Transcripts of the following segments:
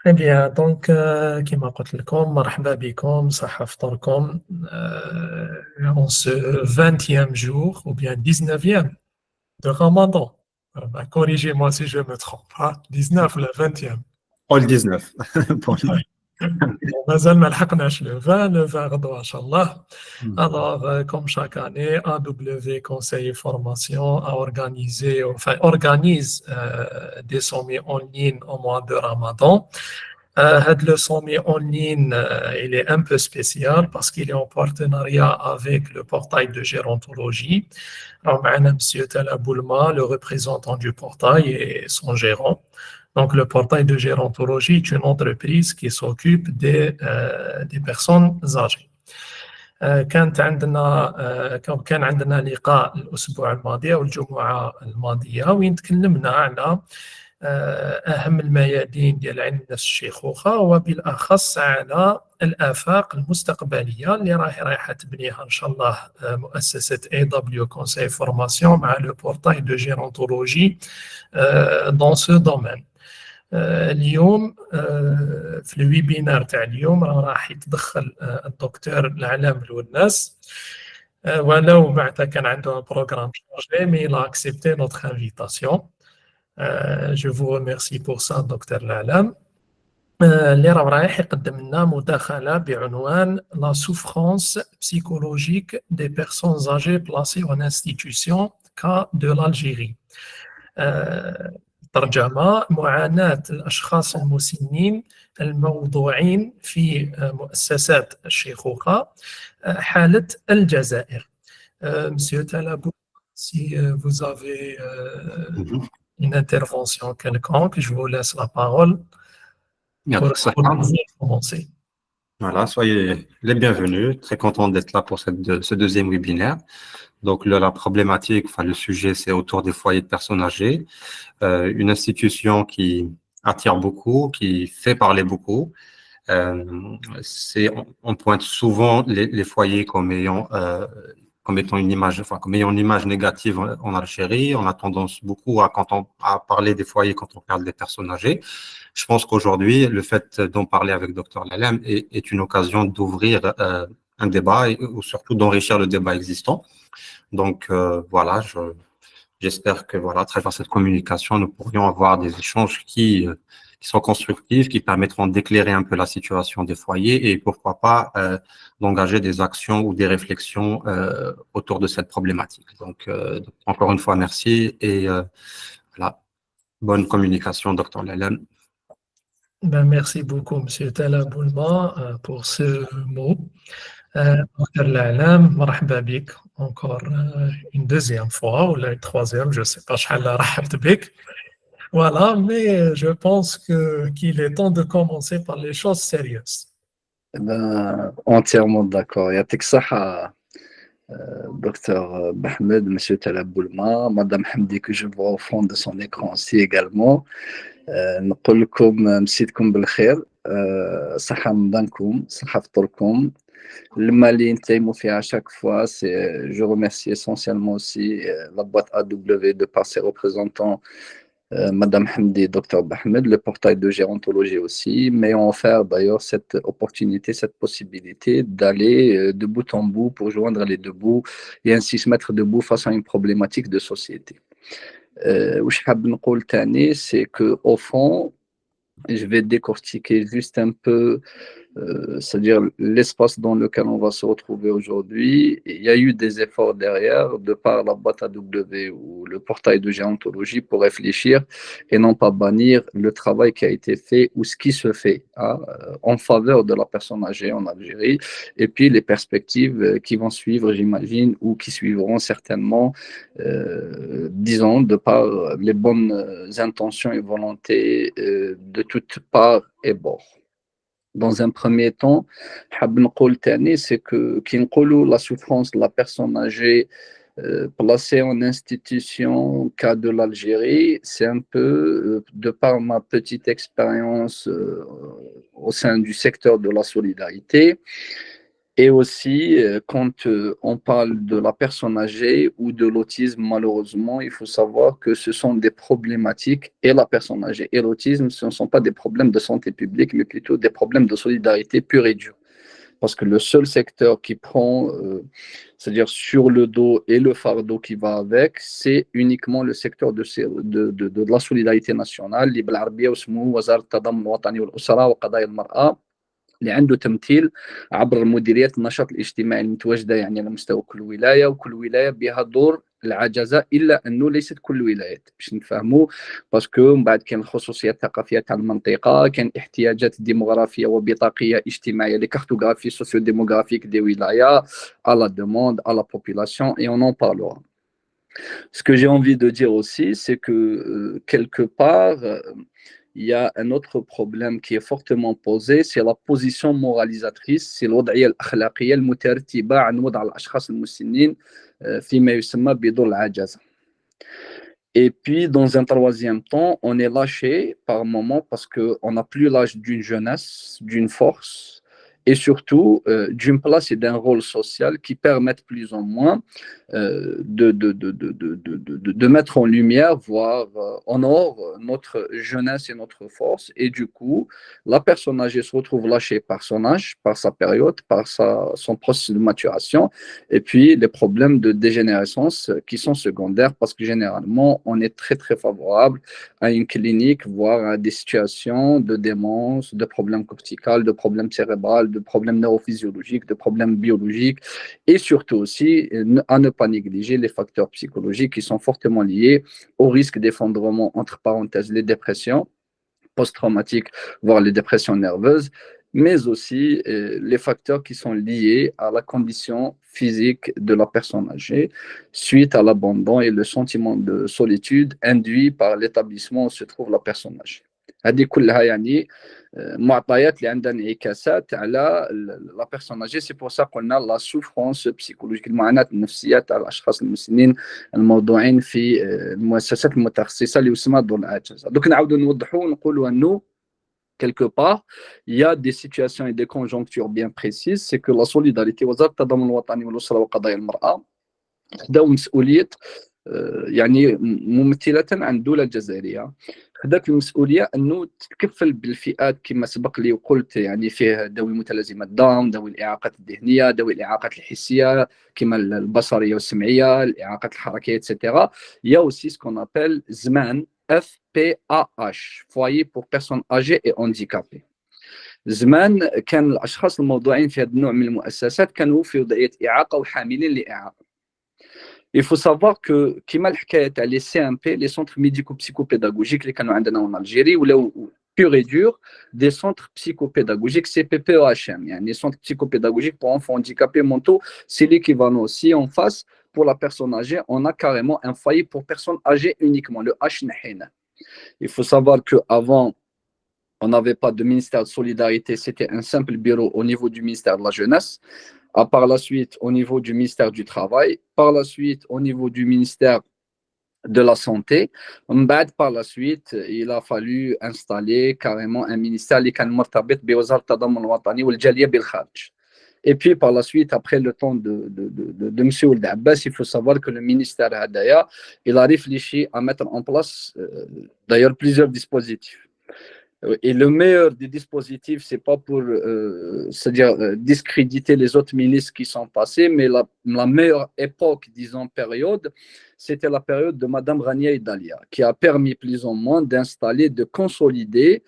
Très bien, donc, كما قلت لكم مرحبا بكم صحة فطوركم en ce 20e jour ou bien 19e de Ramadan. Bah, corrigez-moi si je me trompe, hein, 19 ou le 20e. Oh, le 19. Pour مازال ما لحقناش le 20, le 20 غدوة إن شاء الله. le- Alors, comme chaque année, AW Conseil et Formation a organisé, enfin organise des sommets en ligne au mois de Ramadan. Le sommet en ligne, il est un peu spécial parce qu'il est en partenariat avec le portail de gérontologie. Alors, معنا Monsieur Tala Boulma, le représentant du portail et son gérant. Donc, le portail de gérontologie est une entreprise qui s'occupe des personnes âgées. كان عندنا لقاء الأسبوع الماضي أو الجمعة الماضية وين تكلمنا على أهم الميادين ديال علم النفس الشيخوخة وبالأخص على الآفاق المستقبلية اللي رايحة تبنيها إن شاء الله مؤسسة AW Conseil Formation مع le portail de gérontologie dans ce domaine. اليوم في الويبينار تاع اليوم راح يتدخل الدكتور العلام الوناس ولو معناتها كان عنده un programme chargé mais il a accepté notre invitation. Je vous remercie pour ça دكتور العلام. اللي رايح يقدم لنا مداخلة بعنوان La souffrance psychologique des personnes âgées placées en institution cas de l'Algérie. ترجمة معاناة الأشخاص المسنين الموضوعين في مؤسسات الشيخوخة حالة الجزائر. Monsieur Talabou, si vous avez une intervention quelconque, je vous laisse la parole pour commencer. Voilà, soyez les bienvenus. Très content d'être là pour ce deuxième webinaire. Donc, la problématique, enfin, le sujet, c'est autour des foyers de personnes âgées. Une institution qui attire beaucoup, qui fait parler beaucoup. On pointe souvent les foyers comme étant une image, enfin, comme ayant une image négative en Algérie. On a tendance beaucoup à parler des foyers quand on parle des personnes âgées. Je pense qu'aujourd'hui, le fait d'en parler avec Dr Lalem est une occasion d'ouvrir un débat ou surtout d'enrichir le débat existant. Donc, voilà, j'espère que, voilà, à travers cette communication, nous pourrions avoir des échanges qui sont constructifs, qui permettront d'éclairer un peu la situation des foyers et pourquoi pas d'engager des actions ou des réflexions autour de cette problématique. Donc, encore une fois, merci et voilà, bonne communication, Dr Lalem. Ben, merci beaucoup, Monsieur Tala Boulma, pour ce mot. Dr Lalam, marhaba bik, encore une deuxième fois, ou la troisième, je ne sais pas, شحال رحبت بك. Voilà, mais je pense qu'il est temps de commencer par les choses sérieuses. Ben, entièrement d'accord. Yatik Saha, docteur Bahmed, monsieur Talaboulma, madame Hamdi, que je vois au fond de son écran aussi également. نقول لكم مسيتكم بالخير صحة رمضانكم صحة فطوركم لما اللي نتايموا فيها chaque fois c'est je remercie essentiellement aussi la boîte AW de par ses représentants Madame Hamdi et Dr Bahmed, le portail de gérontologie aussi, m'ayant offert d'ailleurs cette opportunité, cette possibilité d'aller de bout en bout pour joindre les deux bouts et ainsi se mettre debout face à une problématique de société. وش حاب نقول تاني c'est que au fond je vais décortiquer juste un peu c'est-à-dire l'espace dans lequel on va se retrouver aujourd'hui. Il y a eu des efforts derrière de par la boîte AW ou le portail de gérontologie pour réfléchir et non pas bannir le travail qui a été fait ou ce qui se fait en faveur de la personne âgée en Algérie et puis les perspectives qui vont suivre, j'imagine, ou qui suivront certainement, disons, de par les bonnes intentions et volontés de toutes parts et bords. Dans un premier temps, c'est que la souffrance de la personne âgée placée en institution cas de l'Algérie, c'est un peu de par ma petite expérience au sein du secteur de la solidarité. Et aussi, quand on parle de la personne âgée ou de l'autisme, malheureusement, il faut savoir que ce sont des problématiques, et la personne âgée et l'autisme, ce ne sont pas des problèmes de santé publique, mais plutôt des problèmes de solidarité pure et dure. Parce que le seul secteur qui prend, c'est-à-dire sur le dos et le fardeau qui va avec, c'est uniquement le secteur de la solidarité nationale, اللي بالعربية واسمه وزارة التضامن الوطني والأسرة وقضايا المرأة، اللي عنده تمثيل عبر مديريات النشاط الاجتماعي المتواجده يعني على مستوى كل ولايه، وكل ولايه بها دور العجزه، الا انه ليست كل الولايات باش نفهموا، باسكو من بعد كاين الخصوصيه الثقافيه تاع المنطقه، كاين احتياجات ديموغرافيه وبطاقيه اجتماعيه لي كارتوغرافي سوسيو ديموغرافيك دي ولايا à la demande à la population, et on en parlera. Ce que j'ai envie de dire aussi, c'est que quelque part il y a un autre problème qui est fortement posé, c'est la position moralisatrice, c'est الوضعية الأخلاقية المترتبة عن وضع الأشخاص المسنين فيما يسمى بدور العجزة. Et puis, dans un troisième temps, on est lâché par moment parce qu'on n'a plus l'âge d'une jeunesse, d'une force, et surtout d'une place et d'un rôle social qui permettent plus ou moins de mettre en lumière, voire en or, notre jeunesse et notre force. Et du coup, la personne âgée se retrouve lâchée par son âge, par sa période, par son processus de maturation, et puis les problèmes de dégénérescence qui sont secondaires parce que généralement, on est très, très favorable à une clinique, voire à des situations de démence, de problèmes corticaux, de problèmes cérébraux, de problèmes neurophysiologiques, de problèmes biologiques, et surtout aussi à ne pas négliger les facteurs psychologiques qui sont fortement liés au risque d'effondrement, entre parenthèses, les dépressions post-traumatiques, voire les dépressions nerveuses, mais aussi les facteurs qui sont liés à la condition physique de la personne âgée suite à l'abandon et le sentiment de solitude induit par l'établissement où se trouve la personne âgée. هذه كلها يعني معطيات اللي عندها انعكاسات على لا بيرسون اجي. سي بور سا قلنا لا سوفرونس بسيكولوجيك، المعاناه النفسيه تاع الاشخاص المسنين الموضوعين في المؤسسات المتخصصه اللي يسمى دور العجز. دوك نعاودوا نوضحوا ونقولوا انه quelque part, il y a des situations et des conjonctures bien précises. C'est que la solidarité, وزارة التضامن الوطني والأسرة وقضايا المرأة، خداو مسؤولية يعني ممثلة عن الدولة الجزائرية، خدات المسؤولية أنه تتكفل بالفئات كما سبق لي وقلت، يعني فيه ذوي متلازمة داون، ذوي الإعاقات الذهنية، ذوي الإعاقات الحسية كما البصرية والسمعية، الإعاقات الحركية etc. Il y a aussi ce qu'on appelle زمان FPAH, foyer pour personnes âgées et handicapées. زمان كان الأشخاص الموضوعين في هذا النوع من المؤسسات كانوا في وضعية إعاقة وحاملين لإعاقة. Il faut savoir que كما الحكايه تاع لي سي ام بي، لي سونتر ميديكو بسيكوبيداغوجيك اللي كانوا عندنا في الجيري ولاو بيور اي دور دي سونتر بسيكوبيداغوجيك سي بي بي او اتش ام، يعني سونتر بسيكوبيداغوجيك pour enfants handicapés mentaux. C'est l'équivalent. Si en face pour la personne âgée, on a carrément un foyer pour personnes âgées uniquement, le H نحينا. Il faut savoir que avant on n'avait pas de ministère de solidarité, c'était un simple bureau au niveau du ministère de la jeunesse. Par la suite, au niveau du ministère du Travail, par la suite, au niveau du ministère de la Santé. Par la suite, il a fallu installer carrément un ministère qui est مرتبط بوزارة التضامن الوطني والجالية بالخارج. Et puis, par la suite, après le temps de M. Ould Abbas, il faut savoir que le ministère Hadaya, il a réfléchi à mettre en place d'ailleurs plusieurs dispositifs. Et le meilleur des dispositifs, c'est pas pour c'est-à-dire discréditer les autres ministres qui sont passés, mais la meilleure époque, disons période, c'était la période de Madame Rania Idalia, qui a permis plus ou moins d'installer, de consolider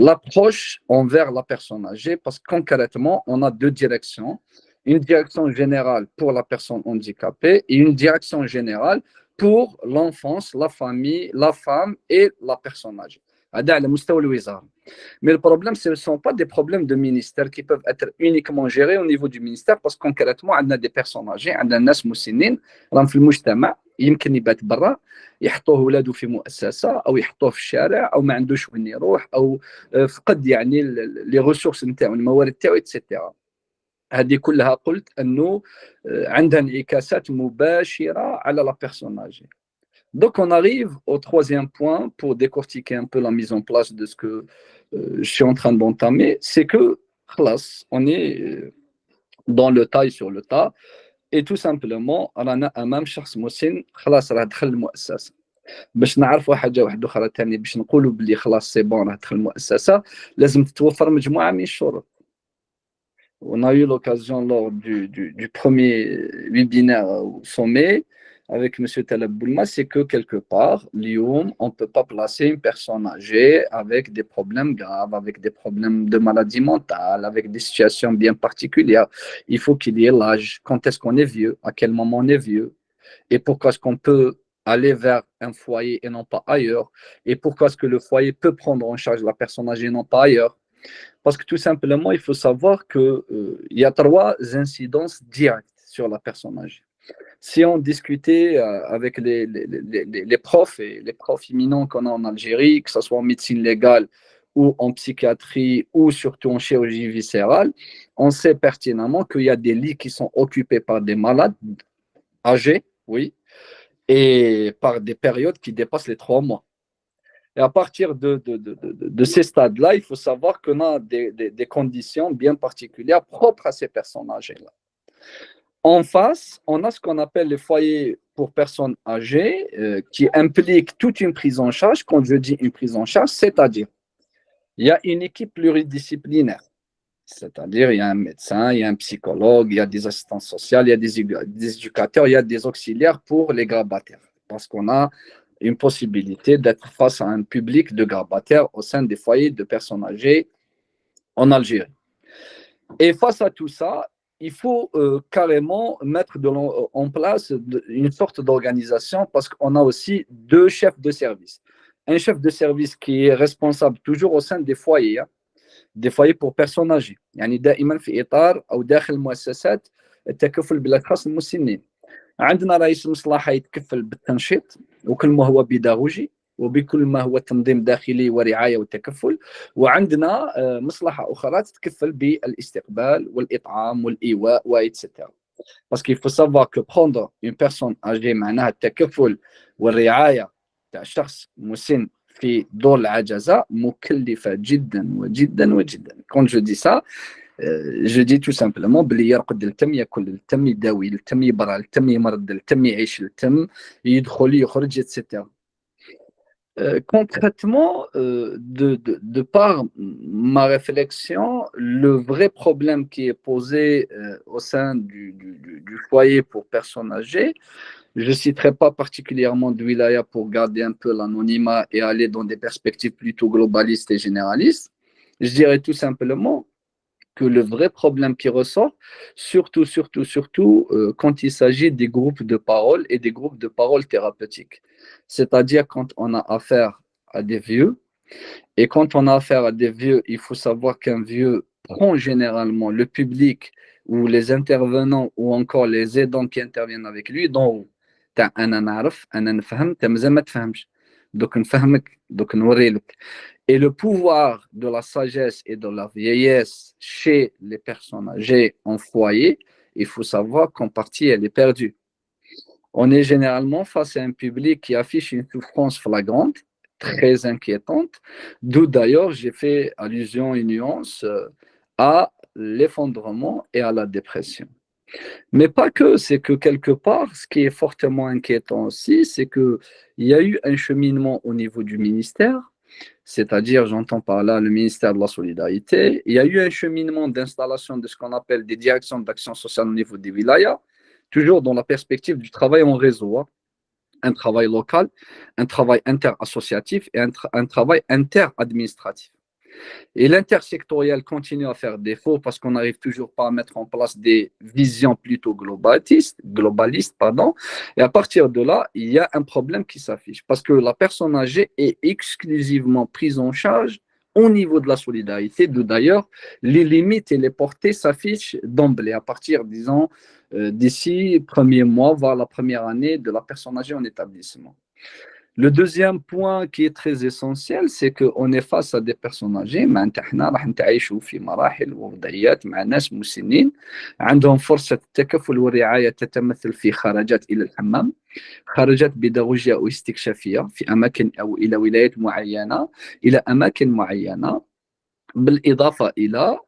l'approche envers la personne âgée, parce que concrètement, on a deux directions. Une direction générale pour la personne handicapée et une direction générale pour l'enfance, la famille, la femme et la personne âgée. Mais le problème, ce ne sont pas des problèmes de ministère qui peuvent être uniquement gérés au niveau du ministère, parce que concrètement, on a des personnes âgées, on a des gens مسنين راهم في المجتمع، يمكن يبات برا يحطوه ولاده في مؤسسة أو يحطوه في الشارع أو ما عندوش وين يروح أو فقد يعني لي ريسورس نتاعو، الموارد تاعو etc. هذه كلها قلت أنه عندها انعكاسات مباشرة على la personne âgée. Donc, on arrive au troisième point pour décortiquer un peu la mise en place de ce que je suis en train d'entamer. C'est que خلاص on est dans le tas et sur le tas et tout simplement رانا امام شخص مسن خلاص راه دخل المؤسسه باش نعرفوا حاجه واحده اخرى ثاني باش نقولوا بلي خلاص سي بون راه دخل المؤسسه لازم تتوفر مجموعه من الشروط. On a eu l'occasion lors du premier webinaire au sommet avec M. Taleb Boulma, c'est que quelque part, on ne peut pas placer une personne âgée avec des problèmes graves, avec des problèmes de maladie mentale, avec des situations bien particulières. Il faut qu'il y ait l'âge, quand est-ce qu'on est vieux, à quel moment on est vieux, et pourquoi est-ce qu'on peut aller vers un foyer et non pas ailleurs, et pourquoi est-ce que le foyer peut prendre en charge la personne âgée et non pas ailleurs. Parce que tout simplement, il faut savoir qu'il y a 3 incidences directes sur la personne âgée. Si on discutait avec les profs et les profs éminents qu'on a en Algérie, que ce soit en médecine légale ou en psychiatrie ou surtout en chirurgie viscérale, on sait pertinemment qu'il y a des lits qui sont occupés par des malades âgés, oui, et par des périodes qui dépassent les 3 mois. Et à partir de ces stades-là, il faut savoir qu'on a des conditions bien particulières propres à ces personnes âgées-là. En face, on a ce qu'on appelle les foyers pour personnes âgées qui impliquent toute une prise en charge. Quand je dis une prise en charge, c'est-à-dire il y a une équipe pluridisciplinaire. C'est-à-dire il y a un médecin, il y a un psychologue, il y a des assistants sociaux, il y a des éducateurs, il y a des auxiliaires pour les grabataires. Parce qu'on a une possibilité d'être face à un public de grabataires au sein des foyers de personnes âgées en Algérie. Et face à tout ça, il faut carrément mettre en place une sorte d'organisation parce qu'on a aussi 2 chefs de service. Un chef de service qui est responsable toujours au sein des foyers, des foyers pour personnes âgées. يعني دائما في إطار أو داخل مؤسسات التكفل بالأشخاص المسنين. عندنا رئيس مصلحة يتكفل بالتنشيط وكل ما هو بيداغوجي وبكل ما هو تنظيم داخلي ورعاية وتكفل وعندنا مصلحة أخرى تتكفل بالاستقبال والإطعام والإيواء وإتسترا. Parce qu'il faut savoir que prendre une personne âgée معناها التكفل والرعاية تاع شخص مسن في دور العجزة مكلفة جدا وجدا وجدا. Quand je dis ça, je dis tout simplement بلي يرقد التم ياكل التم يداوي التم يبرى التم يمرض التم يعيش التم يدخل يخرج etc. Concrètement, de par ma réflexion, le vrai problème qui est posé au sein du foyer pour personnes âgées, je ne citerai pas particulièrement de wilaya pour garder un peu l'anonymat et aller dans des perspectives plutôt globalistes et généralistes. Je dirais tout simplement que le vrai problème qui ressort, surtout quand il s'agit des groupes de parole et des groupes de parole thérapeutiques. C'est-à-dire quand on a affaire à des vieux, et quand on a affaire à des vieux, il faut savoir qu'un vieux prend généralement le public ou les intervenants ou encore les aidants qui interviennent avec lui d'en haut. أنا نعرف أنا نفهم أنت مازال ما تفهمش دوك نفهمك دوك نوريلك. Et le pouvoir de la sagesse et de la vieillesse chez les personnes âgées en foyer, il faut savoir qu'en partie elle est perdue. On est généralement face à un public qui affiche une souffrance flagrante, très inquiétante, d'où d'ailleurs j'ai fait allusion et nuance à l'effondrement et à la dépression. Mais pas que, c'est que quelque part, ce qui est fortement inquiétant aussi, c'est qu'il y a eu un cheminement au niveau du ministère, c'est-à-dire, j'entends par là le ministère de la Solidarité, il y a eu un cheminement d'installation de ce qu'on appelle des directions d'action sociale au niveau des wilayas, toujours dans la perspective du travail en réseau, hein. Un travail local, un travail interassociatif et un travail interadministratif. Et l'intersectoriel continue à faire défaut parce qu'on n'arrive toujours pas à mettre en place des visions plutôt globalistes, Et à partir de là, il y a un problème qui s'affiche parce que la personne âgée est exclusivement prise en charge au niveau de la solidarité, d'où d'ailleurs les limites et les portées s'affichent d'emblée à partir, disons, d'ici premier mois, voire la première année de la personne âgée en établissement. Le deuxième point qui est très essentiel, c'est qu'on est face à des personnes âgées. معناتها احنا راح نتعايشوا في مراحل ووضعيات مع ناس مسنين عندهم فرصة التكفل والرعاية تتمثل في خرجات إلى الحمام، خرجات بيداغوجية أو استكشافية في أماكن أو إلى ولايات معينة، إلى أماكن معينة. بالإضافة إلى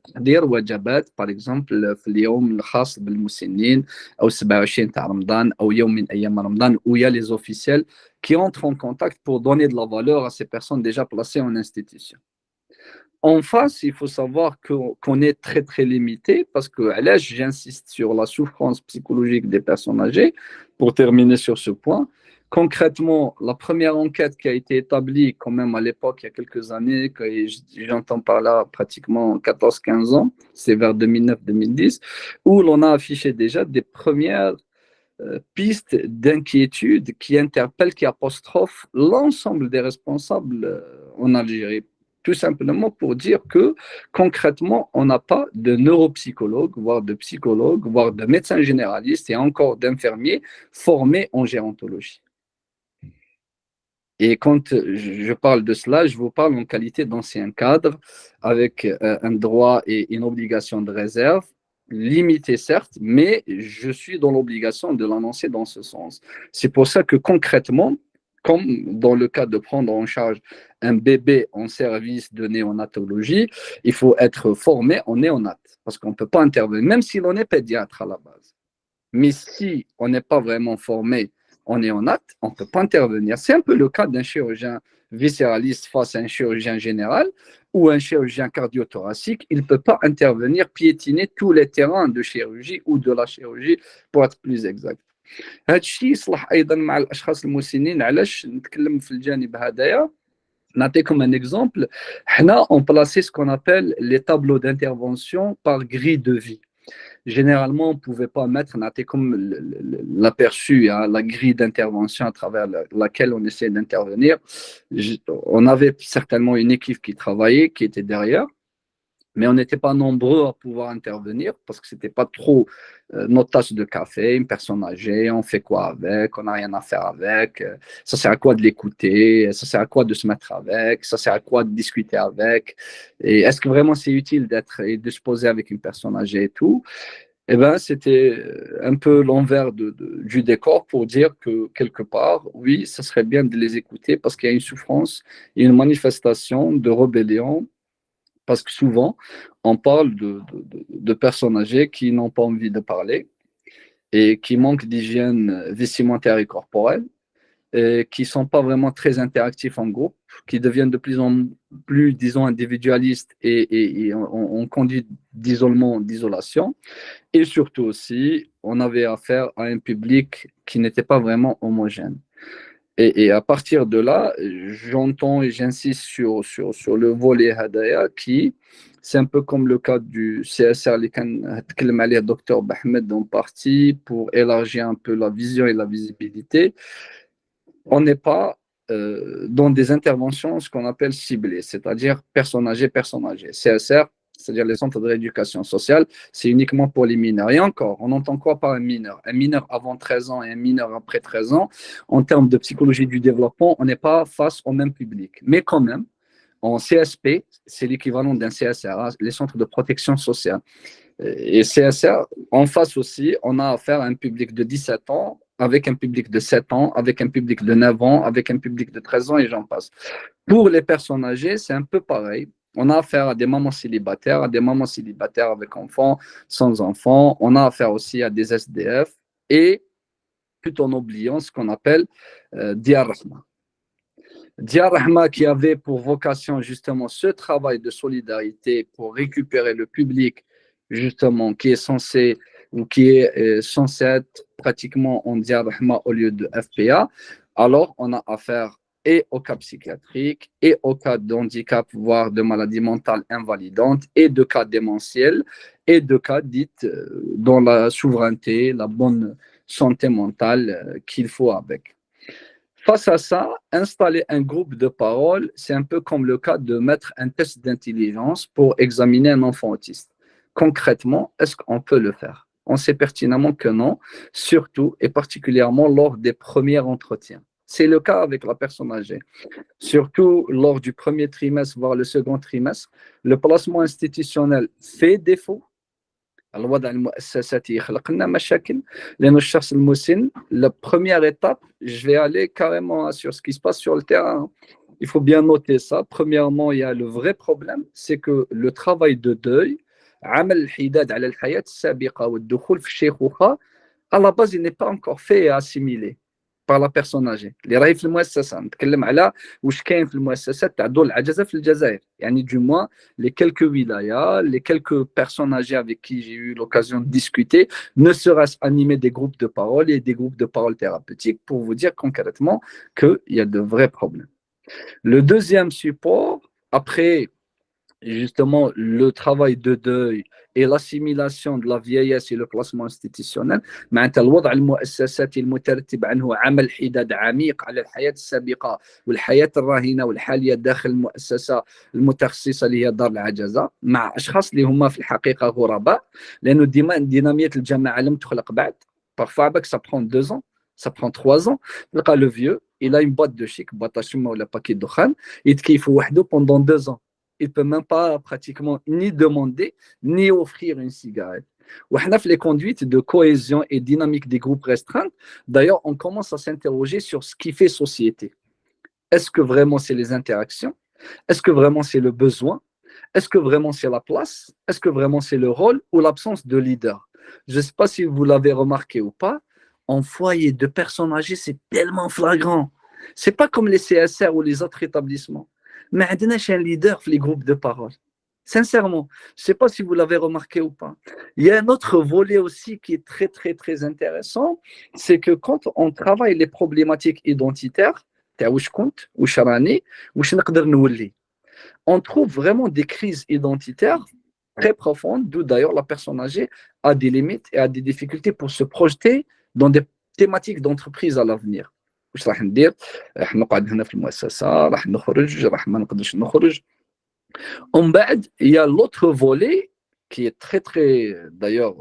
تحضير وجبات par exemple في اليوم الخاص بالمسنين أو 27 تاع رمضان أو يوم من أيام رمضان où il y a les officiels qui entrent en contact pour donner de la valeur à ces personnes déjà placées en institution. En face, il faut savoir qu'on est très très limité parce que là, j'insiste sur la souffrance psychologique des personnes âgées pour terminer sur ce point. Concrètement, la première enquête qui a été établie quand même à l'époque, il y a quelques années, que j'entends par là pratiquement 14-15 ans, c'est vers 2009-2010, où l'on a affiché déjà des premières pistes d'inquiétude qui interpellent, qui apostrophent l'ensemble des responsables en Algérie. Tout simplement pour dire que concrètement, on n'a pas de neuropsychologue, voire de psychologue, voire de médecins généralistes et encore d'infirmiers formés en gérontologie. Et quand je parle de cela, je vous parle en qualité d'ancien cadre avec un droit et une obligation de réserve, limité certes, mais je suis dans l'obligation de l'annoncer dans ce sens. C'est pour ça que concrètement, comme dans le cas de prendre en charge un bébé en service de néonatologie, il faut être formé en néonat parce qu'on ne peut pas intervenir, même si l'on est pédiatre à la base. Mais si on n'est pas vraiment formé en néonat, on ne peut pas intervenir. C'est un peu le cas d'un chirurgien viscéraliste face à un chirurgien général ou un chirurgien cardiothoracique. Il ne peut pas intervenir, piétiner tous les terrains de chirurgie ou de la chirurgie pour être plus exact. هذا الشيء يصلح ايضا مع الاشخاص المسنين. علاش نتكلم في الجانب هذايا؟ نعطيكم un exemple. حنا on place ce qu'on appelle les tableaux d'intervention par grille de vie. Généralement, on ne pouvait pas mettre comme l'aperçu, hein, la grille d'intervention à travers laquelle on essaie d'intervenir. On avait certainement une équipe qui travaillait, qui était derrière, mais on n'était pas nombreux à pouvoir intervenir parce que ce n'était pas trop notre tasse de café, une personne âgée, on fait quoi avec, on n'a rien à faire avec, ça sert à quoi de l'écouter, ça sert à quoi de se mettre avec, ça sert à quoi de discuter avec, et est-ce que vraiment c'est utile d'être et de se poser avec une personne âgée et tout. Eh ben, c'était un peu l'envers du décor pour dire que quelque part, oui, ça serait bien de les écouter parce qu'il y a une souffrance, une manifestation de rébellion. Parce que souvent, on parle de personnes âgées qui n'ont pas envie de parler et qui manquent d'hygiène vestimentaire et corporelle et qui ne sont pas vraiment très interactifs en groupe, qui deviennent de plus en plus, disons, individualistes et en conduite d'isolement, d'isolation. Et surtout aussi, on avait affaire à un public qui n'était pas vraiment homogène. Et à partir de là, j'entends et j'insiste sur le volet Hadaya qui, c'est un peu comme le cas du CSR, le docteur Bahmed en partie, pour élargir un peu la vision et la visibilité. On n'est pas dans des interventions, ce qu'on appelle ciblées, c'est-à-dire personne âgée. CSR, c'est-à-dire les centres de rééducation sociale, c'est uniquement pour les mineurs. Et encore, on entend quoi par un mineur? Un mineur avant 13 ans et un mineur après 13 ans, en termes de psychologie du développement, on n'est pas face au même public. Mais quand même, en CSP, c'est l'équivalent d'un CSR, les centres de protection sociale. Et CSR, en face aussi, on a affaire à un public de 17 ans, avec un public de 7 ans, avec un public de 9 ans, avec un public de 13 ans et j'en passe. Pour les personnes âgées, c'est un peu pareil. On a affaire à des mamans célibataires avec enfants, sans enfants. On a affaire aussi à des SDF et tout en oubliant ce qu'on appelle Diyar Rahma. Diyar Rahma qui avait pour vocation justement ce travail de solidarité pour récupérer le public justement qui est censé être pratiquement en Diyar Rahma au lieu de FPA. Alors on a affaire et au cas psychiatrique, et au cas de handicap, voire de maladie mentale invalidante, et de cas démentiels, et de cas dites dans la souveraineté, la bonne santé mentale qu'il faut avec. Face à ça, installer un groupe de parole, c'est un peu comme le cas de mettre un test d'intelligence pour examiner un enfant autiste. Concrètement, est-ce qu'on peut le faire? On sait pertinemment que non, surtout et particulièrement lors des premiers entretiens. C'est le cas avec la personne âgée. Surtout lors du premier trimestre, voire le second trimestre, le placement institutionnel fait défaut. الوضع المؤسساتي يخلق لنا مشاكل لأن الشخص المسن la première étape je vais aller carrément sur ce qui se passe sur le terrain Il faut bien noter ça. Premièrement, il y a le vrai problème, c'est que le travail de deuil, عمل الحداد على الحياة السابقة والدخول في الشيخوخة, à la base, il n'est pas encore fait et assimilé par la personne âgée. اللي راهي في المؤسسة نتكلم على واش كاين في المؤسسات تاع دول العجزة في الجزائر. يعني du moins les quelques wilayas, les quelques personnes âgées avec qui j'ai eu l'occasion de discuter, ne serait-ce animer des groupes de parole et des groupes de parole thérapeutiques pour vous dire concrètement qu'il y a de vrais problèmes. Le deuxième support, après justement le travail de deuil et l'assimilation de la vieillesse et le placement institutionnel, معناتها الوضع المؤسساتي المترتب عنه عمل حداد عميق على الحياة السابقة والحياة الراهنة والحالية داخل المؤسسة المتخصصة اللي هي دار العجزة مع أشخاص اللي هما في الحقيقة غرباء، لأنه دينامية الجماعة لم تخلق بعد. Parfois, ça prend 2 ans, ça prend 3 ans. Le vieux, il a une boîte de chic, boîte à chuma ou le paquet de khan, il kiffe wahdo pendant 2 ans. Il ne peut même pas pratiquement ni demander, ni offrir une cigarette. Les conduites de cohésion et dynamique des groupes restreints, d'ailleurs, on commence à s'interroger sur ce qui fait société. Est-ce que vraiment c'est les interactions? Est-ce que vraiment c'est le besoin? Est-ce que vraiment c'est la place? Est-ce que vraiment c'est le rôle ou l'absence de leader? Je ne sais pas si vous l'avez remarqué ou pas, en foyer de personnes âgées, c'est tellement flagrant. Ce n'est pas comme les CSR ou les autres établissements. Mais on a un leader dans les groupes de parole. Sincèrement, je ne sais pas si vous l'avez remarqué ou pas. Il y a un autre volet aussi qui est très, très, très intéressant, c'est que quand on travaille les problématiques identitaires, on trouve vraiment des crises identitaires très profondes, d'où d'ailleurs la personne âgée a des limites et a des difficultés pour se projeter dans des thématiques d'entreprise à l'avenir. واش راح ندير؟ راح نقعد هنا في المؤسسه، راح نخرج، راح ما نقدرش نخرج. ومن بعد il y a l'autre volet qui est très très d'ailleurs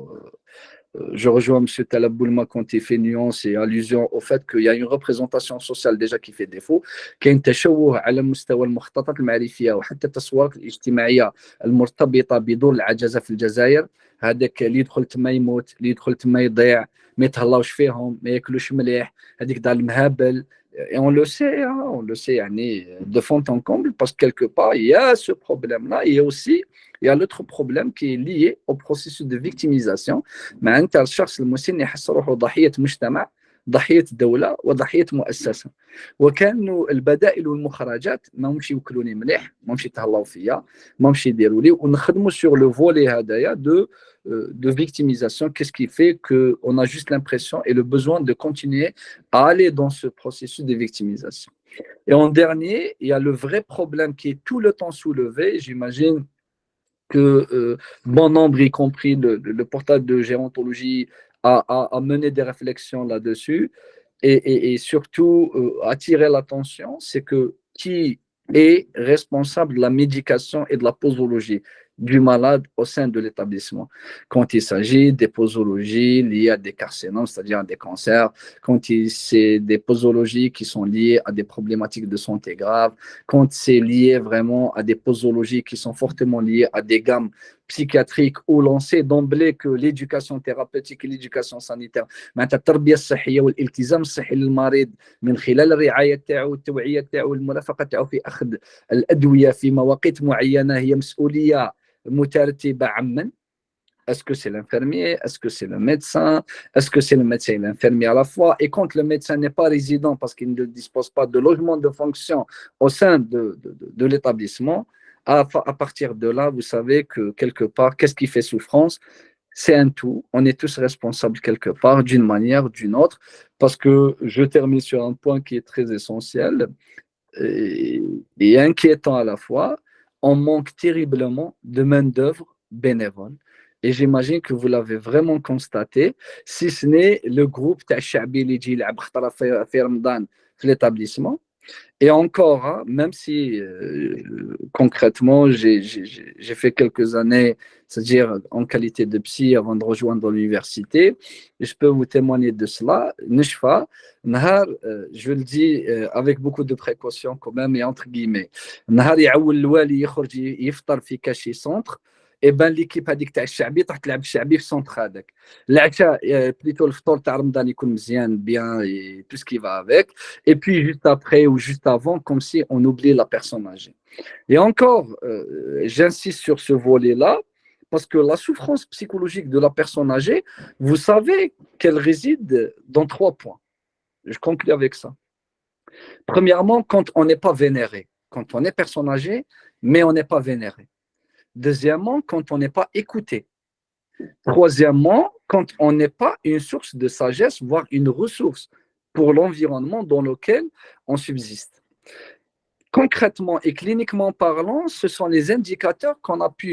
je rejoins M. Taleb Boulma quand il fait nuance et allusion au fait qu'il y a une représentation sociale déjà qui fait défaut. كاين تشوه على مستوى المخططات المعرفيه وحتى التصورات الاجتماعيه المرتبطه بدور العجزه في الجزائر. هذاك اللي يدخل تما يموت، اللي يدخل تما يضيع، ما يتهلاوش فيهم، ما ياكلوش مليح، هذيك دار المهابل. Et on le sait يعني de fond en comble parce que quelque part il y a ce problème là et aussi il y a l'autre problème qui est lié au processus de victimisation. معناتها الشخص المسن يحس روحه ضحية مجتمع، ضحية دولة وضحية مؤسسة، وكانوا البدائل والمخرجات ما همش يوكلوني مليح، ما همش يتهلاو فيا، ما همش يديروا لي، ونخدموا sur le volet هذايا de victimisation. Qu'est-ce qui fait qu'on a juste l'impression et le besoin de continuer à aller dans ce processus de victimisation. Et en dernier, il y a le vrai problème qui est tout le temps soulevé. J'imagine que bon nombre, y compris le portail de gérontologie, a mené des réflexions là-dessus et surtout attirer l'attention, c'est que qui est responsable de la médication et de la posologie du malade au sein de l'établissement. Quand il s'agit des posologies liées à des carcinomes, c'est-à-dire à des cancers, quand c'est des posologies qui sont liées à des problématiques de santé graves, quand c'est lié vraiment à des posologies qui sont fortement liées à des gammes psychiatriques où l'on sait d'emblée que l'éducation thérapeutique et l'éducation sanitaire, معناتها التربية الصحية والالتزام الصحي للمريض من خلال الرعاية تاعو والتوعية تاعو والمرافقة تاعو في أخذ الأدوية في مواقيت معينة هي مسؤولية مترتبة عمن. Est-ce que c'est l'infirmier? Est-ce que c'est le médecin? Est-ce que c'est le médecin et l'infirmier à la fois? Et quand le médecin n'est pas résident parce qu'il ne dispose pas de logement de fonction au sein de l'établissement, à partir de là, vous savez que quelque part, qu'est-ce qui fait souffrance? C'est un tout. On est tous responsables quelque part, d'une manière ou d'une autre. Parce que je termine sur un point qui est très essentiel et inquiétant à la fois. On manque terriblement de main-d'œuvre bénévole. Et j'imagine que vous l'avez vraiment constaté, si ce n'est le groupe Tachabi اللي يجي يلعب خطرة في رمضان في l'établissement. Et encore, hein, même si concrètement, j'ai fait quelques années, c'est-à-dire en qualité de psy avant de rejoindre l'université, je peux vous témoigner de cela. Nishfa, Nahar, je le dis avec beaucoup de précautions quand même et entre guillemets, Nahar يعول الوالي يخرج يفطر في كاشي centre. et ben l'équipe هذيك تاع الشعبي راح تلعب الشعبي في السونتر هذاك العشاء بليتو الفطور تاع رمضان يكون مزيان bien et tout ce qui va avec et puis juste après ou juste avant comme si on oublie la personne âgée et encore j'insiste sur ce volet là parce que la souffrance psychologique de la personne âgée vous savez qu'elle réside dans 3 points. Je conclue avec ça. Premièrement, quand on n'est pas vénéré, quand on est personne âgée, mais on n'est pas vénéré. Deuxièmement, quand on n'est pas écouté. Troisièmement, quand on n'est pas une source de sagesse, voire une ressource pour l'environnement dans lequel on subsiste. Concrètement et cliniquement parlant, ce sont les indicateurs qu'on a pu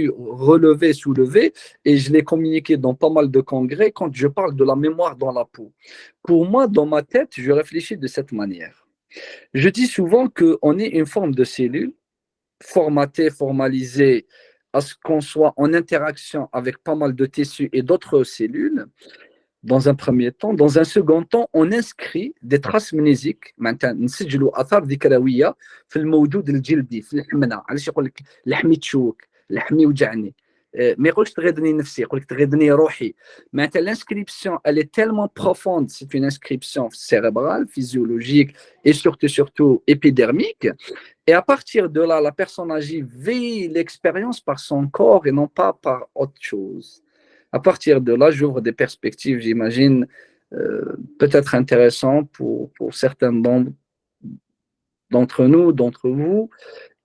relever, soulever, et je l'ai communiqué dans pas mal de congrès quand je parle de la mémoire dans la peau. Pour moi, dans ma tête, je réfléchis de cette manière. Je dis souvent qu'on est une forme de cellule formatée, formalisée, à ce qu'on soit en interaction avec pas mal de tissus et d'autres cellules, dans un premier temps. Dans un second temps, on inscrit des traces mnésiques معناتها نسجلوا اثار ذكرويه في الموجود الجلدي في الحمنه علاش يقول لك لحمي تشوك لحمي وجعني ما يقولش تغيضني نفسي يقول لك تغيضني روحي معناتها l'inscription elle est tellement profonde c'est une inscription cérébrale physiologique et surtout épidermique et à partir de là la personne âgée vit l'expérience par son corps et non pas par autre chose. À partir de là, j'ouvre des perspectives, j'imagine, peut-être intéressantes pour certains d'entre nous, d'entre vous,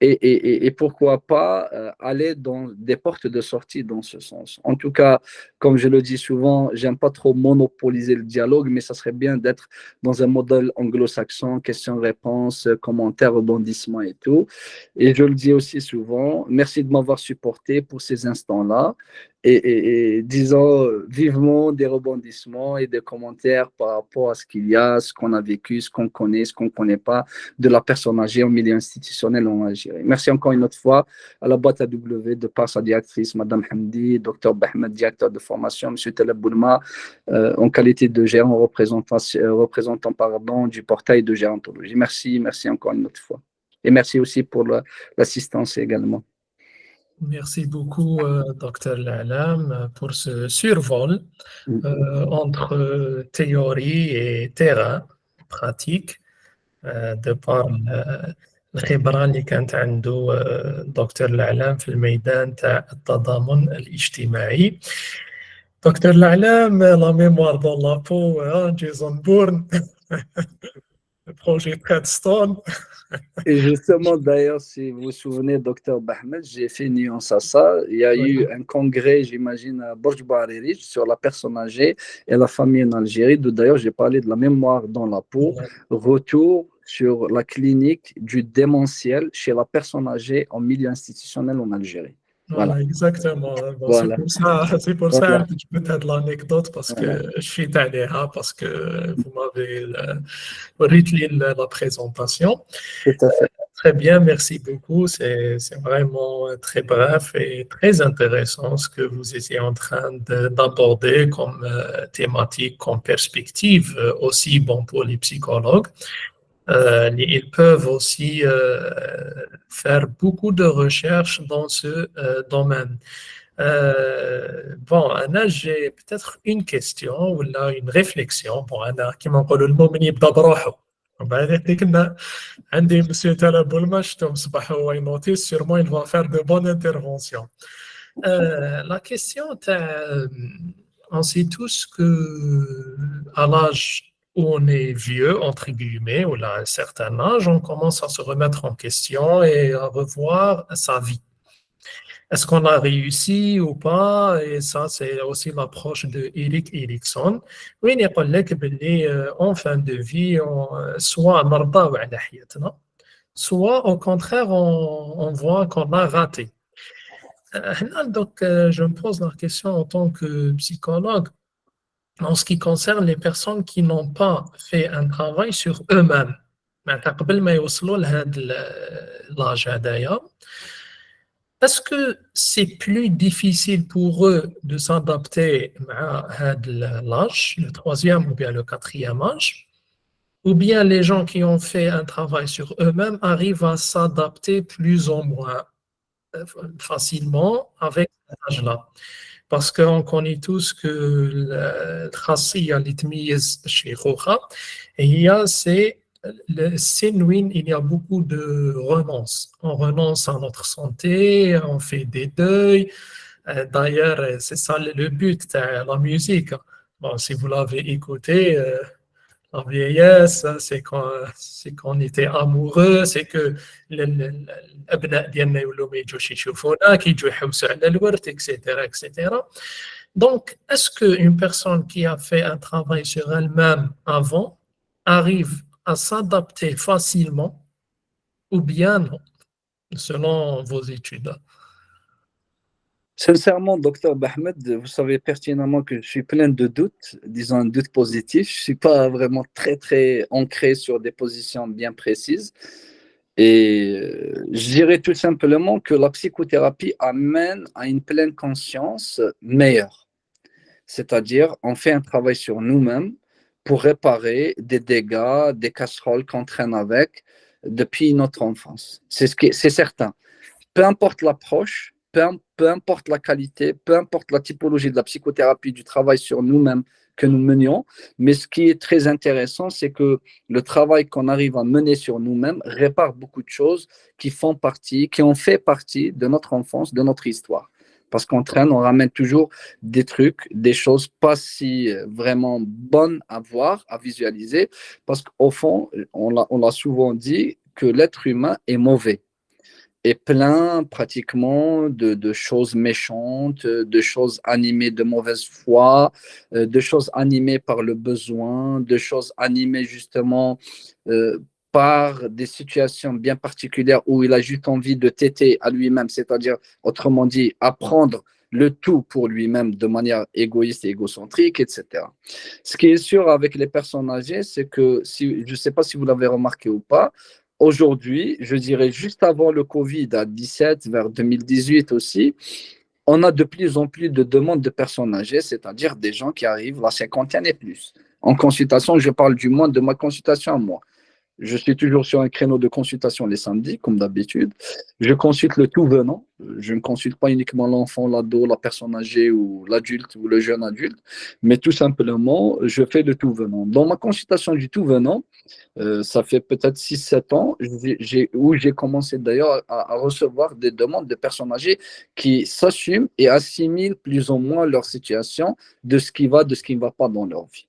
et pourquoi pas aller dans des portes de sortie dans ce sens. En tout cas, comme je le dis souvent, j'aime pas trop monopoliser le dialogue, mais ça serait bien d'être dans un modèle anglo-saxon, questions-réponses, commentaires, rebondissements et tout. Et je le dis aussi souvent, merci de m'avoir supporté pour ces instants-là. Et disons vivement des rebondissements et des commentaires par rapport à ce qu'il y a, ce qu'on a vécu, ce qu'on connaît, ce qu'on ne connaît pas de la personne âgée au milieu institutionnel en Algérie. Merci encore une autre fois à la boîte AW de par sa directrice, Madame Hamdi, Dr Bahmed, directeur de formation, Monsieur Taleb Boulma, en qualité de gérant représentant du portail de gérontologie. Merci encore une autre fois. Et merci aussi pour l'assistance également. Merci beaucoup, Dr Lalam, pour ce survol entre théorie et terrain pratique de par الخبرة اللي كانت عنده دكتور العلام في الميدان تاع التضامن الاجتماعي. دكتور العلام لا ميموار دون لا بو جيسون بورن projet Redstone. Et justement, d'ailleurs, si vous vous souvenez, Dr Bahmed, j'ai fait nuance à ça. Il y a eu un congrès, j'imagine, à Borj Baririch sur la personne âgée et la famille en Algérie. D'ailleurs, j'ai parlé de la mémoire dans la peau. Retour sur la clinique du démentiel chez la personne âgée en milieu institutionnel en Algérie. Voilà, exactement. Bon, voilà. C'est pour ça que je peux te l'anecdote parce que je suis allé parce que vous m'avez rythmé la présentation. Tout à fait. Très bien, merci beaucoup. C'est vraiment très bref et très intéressant ce que vous étiez en train d'aborder comme thématique, comme perspective aussi bon pour les psychologues. Ils peuvent aussi faire beaucoup de recherches dans ce domaine. Bon, Anna, j'ai peut-être une question ou là une réflexion. Bon, Anna, qui m'appelle le mot يبدا بروحه. وبعدين كنا عندي monsieur Taleb Boulma شفتهم صباح هو ينوتي sûrement il va faire de bonnes interventions. La question, on sait tous que à l'âge où on est vieux, entre guillemets, ou là, à un certain âge, on commence à se remettre en question et à revoir sa vie. Est-ce qu'on a réussi ou pas? Et ça, c'est aussi l'approche de Erik Erikson. Oui, il y a pas en fin de vie, soit مرضى وعلى حياتنا, soit au contraire, on voit qu'on a raté. Donc, je me pose la question en tant que psychologue. En ce qui concerne les personnes qui n'ont pas fait un travail sur eux-mêmes, قبل ما يوصلوا لهذا l'âge هذايا, est-ce que c'est plus difficile pour eux de s'adapter à l'âge, le troisième ou bien le quatrième âge, ou bien les gens qui ont fait un travail sur eux-mêmes arrivent à s'adapter plus ou moins facilement avec âge-là. Parce qu'on connaît tous que الخاصية اللي تميز الشيخوخة c'est le السن وين il y a beaucoup de renonce. On renonce à notre santé, on fait des deuils. D'ailleurs, c'est ça le but de la musique. Bon, si vous l'avez écouté, la vieillesse, c'est qu'on était amoureux, c'est que الأبناء ديالنا يولوا ما يجوش يشوفونا كيجوا يحوسوا على الورد, etc., etc. Donc, est-ce qu'une personne qui a fait un travail sur elle-même avant arrive à s'adapter facilement ou bien non, selon vos études? Sincèrement, docteur Bahmed, vous savez pertinemment que je suis plein de doutes, disons un doute positif. Je ne suis pas vraiment très, très ancré sur des positions bien précises. Et je dirais tout simplement que la psychothérapie amène à une pleine conscience meilleure. C'est-à-dire, on fait un travail sur nous-mêmes pour réparer des dégâts, des casseroles qu'on traîne avec depuis notre enfance. C'est certain. Peu importe l'approche, peu importe la qualité, peu importe la typologie de la psychothérapie, du travail sur nous-mêmes que nous menions, mais ce qui est très intéressant, c'est que le travail qu'on arrive à mener sur nous-mêmes répare beaucoup de choses qui ont fait partie de notre enfance, de notre histoire. Parce qu'on traîne, on ramène toujours des trucs, des choses pas si vraiment bonnes à voir, à visualiser, parce qu'au fond, on l'a souvent dit, que l'être humain est mauvais. Et plein pratiquement de choses méchantes, de choses animées de mauvaise foi, de choses animées par le besoin, de choses animées justement par des situations bien particulières où il a juste envie de téter à lui-même, c'est-à-dire, autrement dit, apprendre le tout pour lui-même de manière égoïste et égocentrique, etc. Ce qui est sûr avec les personnes âgées, c'est que, je ne sais pas si vous l'avez remarqué ou pas, aujourd'hui, je dirais juste avant le Covid, à 17, vers 2018 aussi, on a de plus en plus de demandes de personnes âgées, c'est-à-dire des gens qui arrivent à la cinquantaine et plus. En consultation, je parle du moins de ma consultation à moi. Je suis toujours sur un créneau de consultation les samedis, comme d'habitude. Je consulte le tout venant. Je ne consulte pas uniquement l'enfant, l'ado, la personne âgée ou l'adulte ou le jeune adulte, mais tout simplement, je fais le tout venant. Dans ma consultation du tout venant, ça fait peut-être 6-7 ans où j'ai commencé d'ailleurs à recevoir des demandes de personnes âgées qui s'assument et assimilent plus ou moins leur situation de ce qui va, de ce qui ne va pas dans leur vie.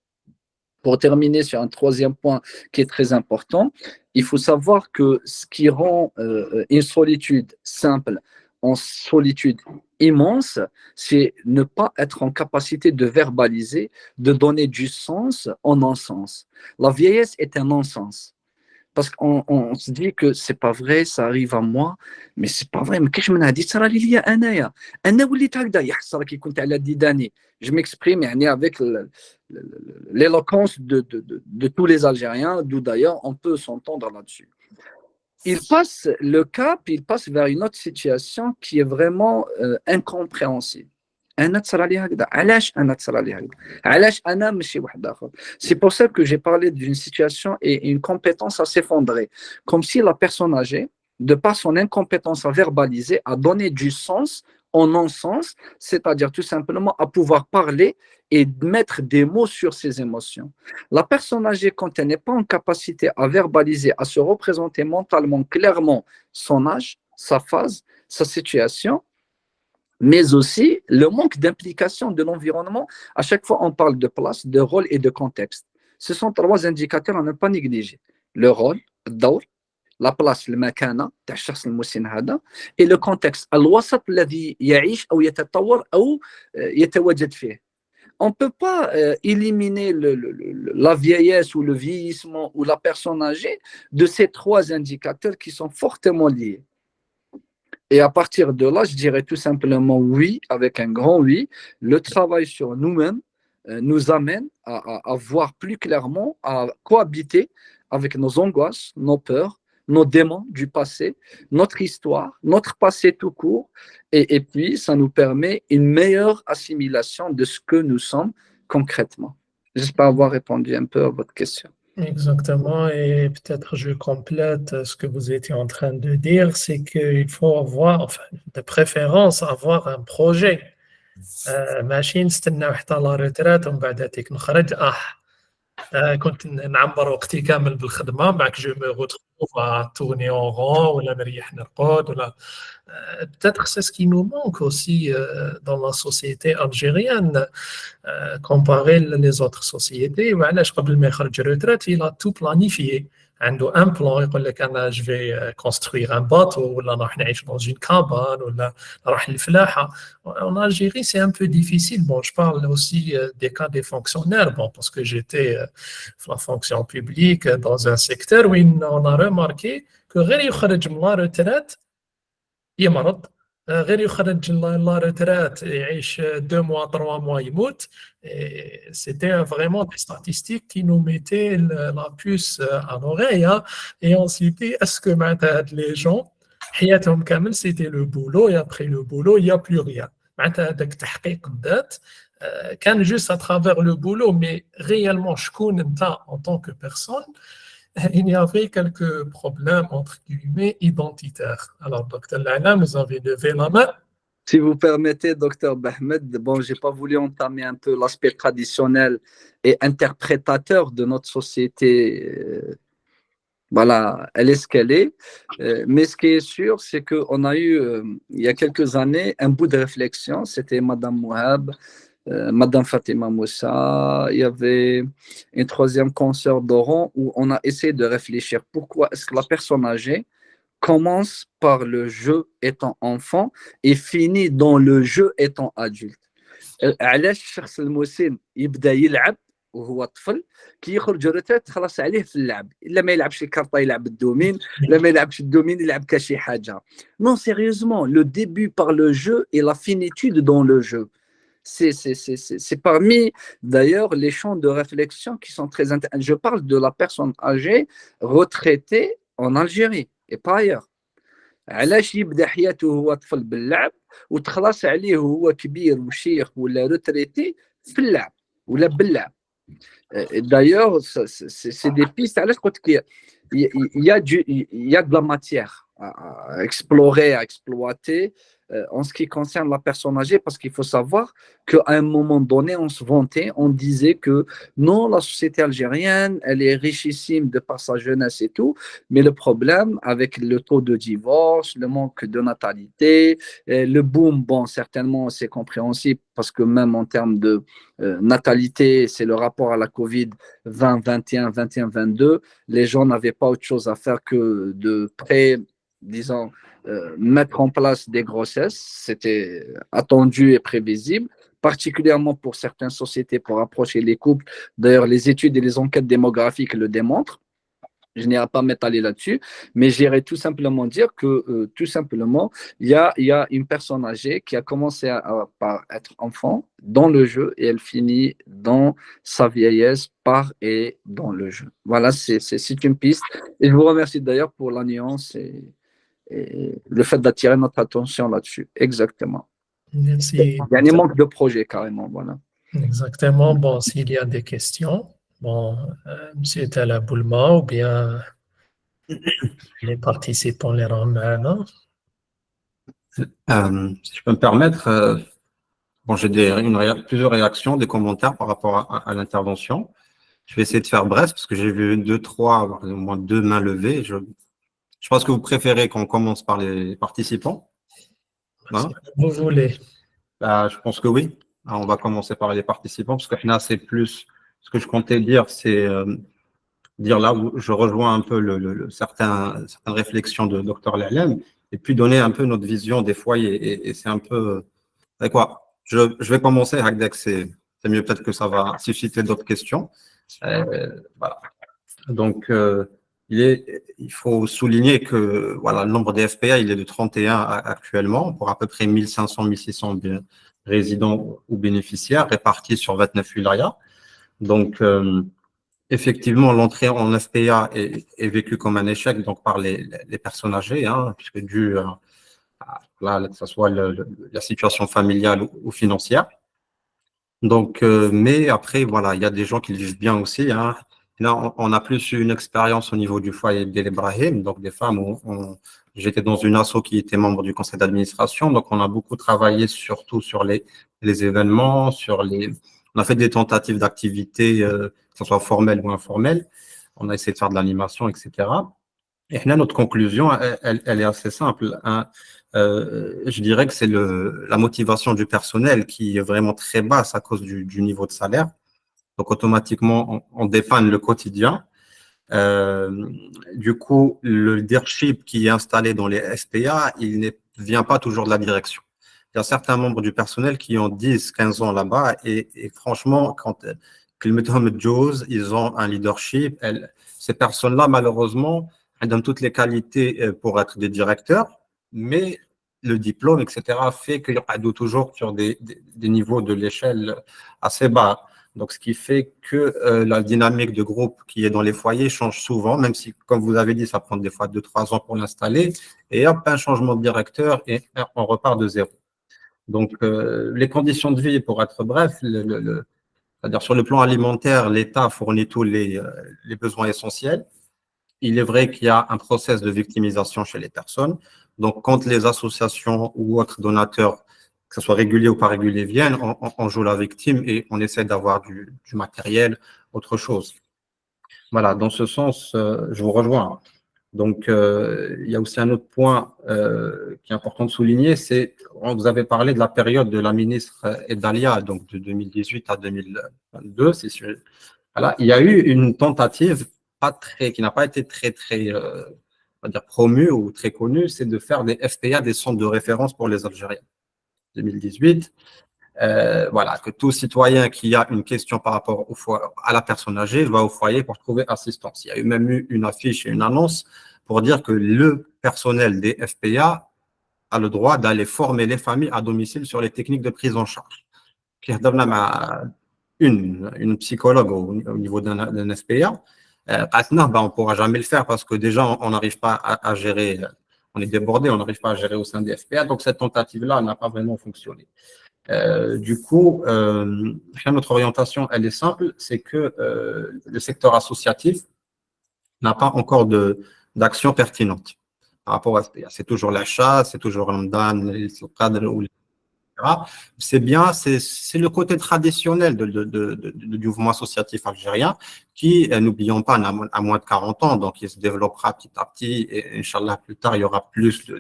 Pour terminer sur un troisième point qui est très important, il faut savoir que ce qui rend une solitude simple en solitude immense, c'est ne pas être en capacité de verbaliser, de donner du sens en non-sens. La vieillesse est un non-sens. Parce qu'on se dit que c'est pas vrai, ça arrive à moi, mais c'est pas vrai. Mais qu'est-ce que je me dis? Ça arrive à Anaya. Je m'exprime avec l'éloquence de tous les Algériens, d'où d'ailleurs on peut s'entendre là-dessus. Il passe vers une autre situation qui est vraiment incompréhensible. C'est pour ça que j'ai parlé d'une situation et une compétence à s'effondrer. Comme si la personne âgée, de par son incompétence à verbaliser, a donné du sens en non-sens, c'est-à-dire tout simplement à pouvoir parler et mettre des mots sur ses émotions. La personne âgée, quand elle n'est pas en capacité à verbaliser, à se représenter mentalement clairement son âge, sa phase, sa situation, mais aussi le manque d'implication de l'environnement. À chaque fois, on parle de place, de rôle et de contexte. Ce sont trois indicateurs à ne pas négliger. Le rôle, الدور, la place, المكانة تاع الشخص المسن هذا, et le contexte, الوسط الذي يعيش أو يتطور أو يتواجد فيه. On ne peut pas éliminer la vieillesse ou le vieillissement ou la personne âgée de ces trois indicateurs qui sont fortement liés. Et à partir de là, je dirais tout simplement oui, avec un grand oui. Le travail sur nous-mêmes nous amène à voir plus clairement, à cohabiter avec nos angoisses, nos peurs, nos démons du passé, notre histoire, notre passé tout court. Et puis, ça nous permet une meilleure assimilation de ce que nous sommes concrètement. J'espère avoir répondu un peu à votre question. Exactement, et peut-être je complète ce que vous étiez en train de dire, c'est qu'il faut avoir, enfin, de préférence, avoir un projet. ماشي نستناو حتى لا ريترات ومن بعد هاتيك نخرج كنت نعمر وقتي كامل بالخدمة معك جو مي retrouve à tourner en rond ولا نريح نرقد ولا peut-être c'est ce qui nous manque aussi dans la société algérienne comparé les autres sociétés وعلاش قبل ما يخرج retraite il a tout planifié عنده un plan يقول لك انا je vais construire un bateau ولا راح نعيش dans une cabane ولا راح الفلاحة. En Algérie c'est un peu difficile. Bon, je parle aussi des cas des fonctionnaires, bon, parce que j'étais la fonction publique dans un secteur où on a remarqué que غير يخرج من la retraite يمرض غير يخرج لا retraite يعيش 2 mois 3 mois يموت. Et c'était vraiment des statistiques qui nous mettaient la puce à l'oreille, hein. Et on s'est dit est-ce que معناتها les gens حياتهم كامل c'était le boulot et après le boulot il n'y a plus rien. معناتها هذاك تحقيق الذات كان juste à travers le boulot, mais réellement شكون انت en tant que personne. Il y avait quelques problèmes entre guillemets identitaires. Alors docteur Laila, vous avez levé la main. Si vous permettez, docteur Bahmed, bon, j'ai pas voulu entamer un peu l'aspect traditionnel et interprétateur de notre société. Voilà, elle est ce qu'elle est. Mais ce qui est sûr, c'est qu'on a eu, il y a quelques années, un bout de réflexion. C'était Madame Mouhab, Madame Fatima Moussa. Il y avait une troisième consoeur d'Oran où on a essayé de réfléchir. Pourquoi est-ce que la personne âgée commence par le jeu étant enfant et finit dans le jeu étant adulte. علاش الشخص المسن يبدا يلعب وهو طفل كي يخرج ريتريت خلاص عليه في اللعب، الا ما يلعبش الكارطه يلعب الدومين، الا ما يلعبش الدومين يلعب كشي حاجه. Non, sérieusement, le début par le jeu et la finitude dans le jeu. C'est parmi d'ailleurs les champs de réflexion qui sont très intéressants. Je parle de la personne âgée retraitée en Algérie et pas ailleurs. علاش يبدا حياته وهو طفل باللعب وتخلص عليه وهو كبير وشيخ ولا روتريتي في اللعب ولا باللعب. D'ailleurs, c'est des pistes. علاش قلت لك il y a de la matière à explorer, à exploiter en ce qui concerne la personne âgée, parce qu'il faut savoir qu'à un moment donné, on se vantait, on disait que non, la société algérienne, elle est richissime de par sa jeunesse et tout, mais le problème avec le taux de divorce, le manque de natalité, le boom, bon, certainement, c'est compréhensible, parce que même en termes de natalité, c'est le rapport à la Covid 2021, 21, 22, les gens n'avaient pas autre chose à faire que de disons, mettre en place des grossesses. C'était attendu et prévisible, particulièrement pour certaines sociétés pour rapprocher les couples. D'ailleurs, les études et les enquêtes démographiques le démontrent. Je n'irai pas m'étaler là-dessus, mais j'irai tout simplement dire que, tout simplement, il y a une personne âgée qui a commencé par être enfant dans le jeu et elle finit dans sa vieillesse par et dans le jeu. Voilà, c'est une piste. Et je vous remercie d'ailleurs pour la nuance et le fait d'attirer notre attention là-dessus. Exactement. Merci. Il y a un manque de projet carrément, voilà. Exactement. Bon, s'il y a des questions, bon, Monsieur Tala Boulma ou bien les participants les ramènent. Si je peux me permettre, bon, j'ai plusieurs réactions, des commentaires par rapport à l'intervention. Je vais essayer de faire bref parce que j'ai vu au moins 2 mains levées. Je pense que vous préférez qu'on commence par les participants. Hein? Si vous voulez. Je pense que oui. Alors, on va commencer par les participants parce que là, c'est plus ce que je comptais dire, c'est dire là où je rejoins un peu certaines réflexions de Dr Lalem et puis donner un peu notre vision des foyers. Et c'est un peu. C'est quoi? Je vais commencer, Hagdek, c'est mieux, peut-être que ça va susciter d'autres questions. Voilà. Donc, il faut souligner que voilà, le nombre des FPA, il est de 31 actuellement, pour à peu près 1500-1600 résidents ou bénéficiaires répartis sur 29 wilayas. Donc, effectivement, l'entrée en FPA est vécue comme un échec donc par les personnes âgées, hein, puisque dû que ce soit la situation familiale ou financière. Donc, mais après, voilà, il y a des gens qui le vivent bien aussi, hein. Là, on a plus eu une expérience au niveau du foyer d'El Ibrahim, donc des femmes j'étais dans une asso qui était membre du conseil d'administration, donc on a beaucoup travaillé surtout sur les événements, on a fait des tentatives d'activités, que ce soit formelles ou informelles. On a essayé de faire de l'animation, etc. Et là, notre conclusion, elle est assez simple, hein. Je dirais que c'est la motivation du personnel qui est vraiment très basse à cause du niveau de salaire. Donc, automatiquement, on dépanne le quotidien. Du coup, le leadership qui est installé dans les SPA, il ne vient pas toujours de la direction. Il y a certains membres du personnel qui ont 10, 15 ans là-bas et franchement, quand ils ont un leadership. Ces personnes-là, malheureusement, elles donnent toutes les qualités pour être des directeurs, mais le diplôme, etc., fait qu'ils sont toujours sur des niveaux de l'échelle assez bas. Donc, ce qui fait que la dynamique de groupe qui est dans les foyers change souvent, même si, comme vous avez dit, ça prend des fois 2-3 ans pour l'installer. Et hop, un changement de directeur et on repart de zéro. Donc, les conditions de vie, pour être bref, c'est-à-dire sur le plan alimentaire, l'État fournit tous les besoins essentiels. Il est vrai qu'il y a un process de victimisation chez les personnes. Donc, quand les associations ou autres donateurs, que ce soit réguliers ou pas réguliers, viennent, on joue la victime et on essaie d'avoir du matériel, autre chose. Voilà, dans ce sens, je vous rejoins. Donc, il y a aussi un autre point qui est important de souligner, c'est, vous avez parlé de la période de la ministre Edalia, donc de 2018 à 2022. Voilà, il y a eu une tentative qui n'a pas été très, on va dire promue ou très connue, c'est de faire des FPA, des centres de référence pour les Algériens. 2018, voilà, que tout citoyen qui a une question par rapport à la personne âgée va au foyer pour trouver assistance. Il y a même eu une affiche et une annonce pour dire que le personnel des FPA a le droit d'aller former les familles à domicile sur les techniques de prise en charge. Une psychologue au niveau d'un FPA, maintenant, on ne pourra jamais le faire parce que déjà, on n'arrive pas à gérer, on est débordé, on n'arrive pas à gérer au sein des FPA, donc cette tentative-là n'a pas vraiment fonctionné. Du coup, notre orientation, elle est simple, c'est que le secteur associatif n'a pas encore d'action pertinente par rapport à FPA. C'est toujours l'achat, c'est toujours l'Amdan, le cadre ou c'est bien, c'est le côté traditionnel du mouvement associatif algérien qui, n'oublions pas, a moins de 40 ans, donc il se développera petit à petit et Inch'Allah, plus tard, il y aura plus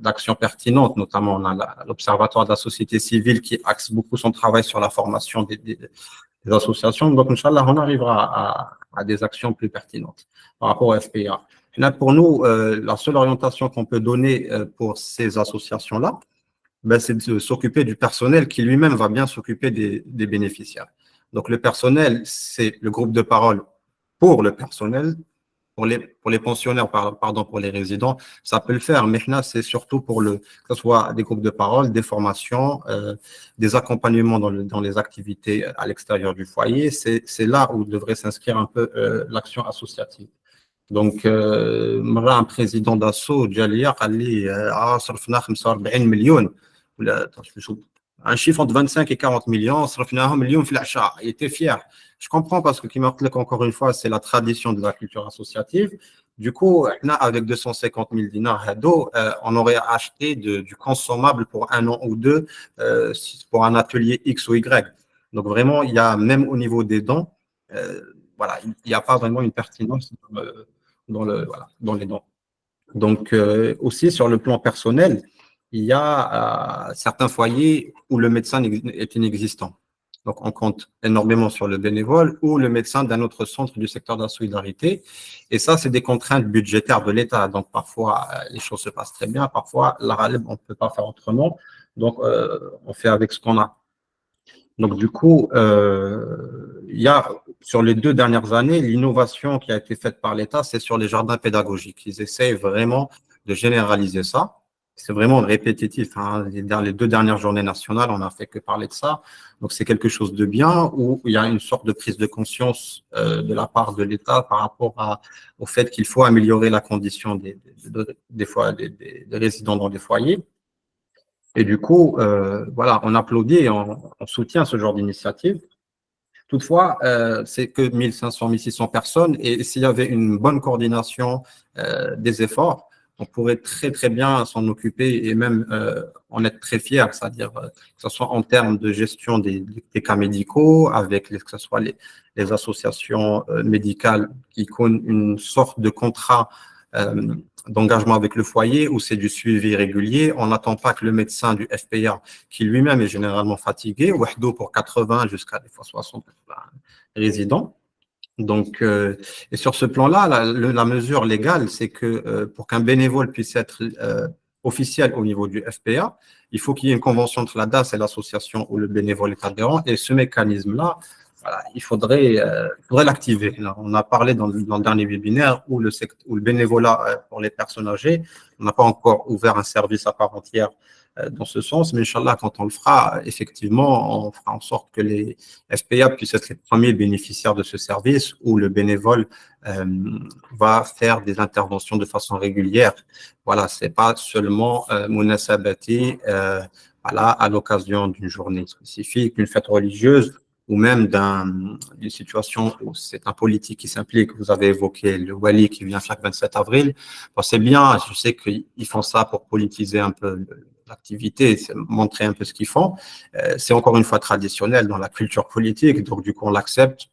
d'actions pertinentes, notamment on a l'Observatoire de la société civile qui axe beaucoup son travail sur la formation des associations, donc Inch'Allah, on arrivera à des actions plus pertinentes par rapport au FPA. Là, pour nous, la seule orientation qu'on peut donner pour ces associations-là, c'est de s'occuper du personnel qui lui-même va bien s'occuper des bénéficiaires. Donc, le personnel, c'est le groupe de parole pour le personnel, pour les pensionnaires, pardon, pour les résidents, ça peut le faire. Mais là, c'est surtout que ce soit des groupes de parole, des formations, des accompagnements dans les activités à l'extérieur du foyer. C'est là où devrait s'inscrire un peu l'action associative. Donc, un président d'assaut, Jalia, a dit, صرفنا 45 millions. Un chiffre entre 25 et 40 millions, il était fier. Je comprends parce que, encore une fois, c'est la tradition de la culture associative. Du coup, avec 250 000 dinars, on aurait acheté du consommable pour 1 an ou 2 pour un atelier X ou Y. Donc, vraiment, il y a même au niveau des dons, voilà, il n'y a pas vraiment une pertinence dans les dons. Donc, aussi sur le plan personnel, il y a certains foyers où le médecin est inexistant. Donc, on compte énormément sur le bénévole ou le médecin d'un autre centre du secteur de la solidarité. Et ça, c'est des contraintes budgétaires de l'État. Donc, parfois, les choses se passent très bien. Parfois, la RALEB, on ne peut pas faire autrement. Donc, on fait avec ce qu'on a. Donc, du coup, il y a, sur les 2 dernières années, l'innovation qui a été faite par l'État, c'est sur les jardins pédagogiques. Ils essayent vraiment de généraliser ça. C'est vraiment répétitif, hein. Les 2 dernières journées nationales, on n'a fait que parler de ça. Donc, c'est quelque chose de bien où il y a une sorte de prise de conscience de la part de l'État par rapport au fait qu'il faut améliorer la condition des résidents dans les foyers. Et du coup, voilà, on applaudit et on soutient ce genre d'initiative. Toutefois, c'est que 1500, 1600 personnes, et s'il y avait une bonne coordination des efforts, on pourrait très très bien s'en occuper et même en être très fiers, c'est-à-dire que ce soit en termes de gestion des cas médicaux, avec que ce soit les associations médicales qui connaissent une sorte de contrat d'engagement avec le foyer où c'est du suivi régulier. On n'attend pas que le médecin du FPA, qui lui-même est généralement fatigué, ou pour 80 jusqu'à des fois 60 résidents. Donc, et sur ce plan-là, la mesure légale, c'est que pour qu'un bénévole puisse être officiel au niveau du FPA, il faut qu'il y ait une convention entre la DAS et l'association où le bénévole est adhérent. Et ce mécanisme-là, voilà, il faudrait l'activer. On a parlé dans le dernier webinaire où le bénévolat pour les personnes âgées, on n'a pas encore ouvert un service à part entière dans ce sens, mais Inch'Allah, quand on le fera, effectivement, on fera en sorte que les FPA puissent être les premiers bénéficiaires de ce service où le bénévole va faire des interventions de façon régulière. Voilà, c'est pas seulement Munasabati, voilà, à l'occasion d'une journée spécifique, d'une fête religieuse, ou même d'une situation où c'est un politique qui s'implique. Vous avez évoqué le Wali qui vient chaque 27 avril. Bon, c'est bien, je sais qu'ils font ça pour politiser un peu l'activité, montrer un peu ce qu'ils font. C'est encore une fois traditionnel dans la culture politique, donc du coup on l'accepte,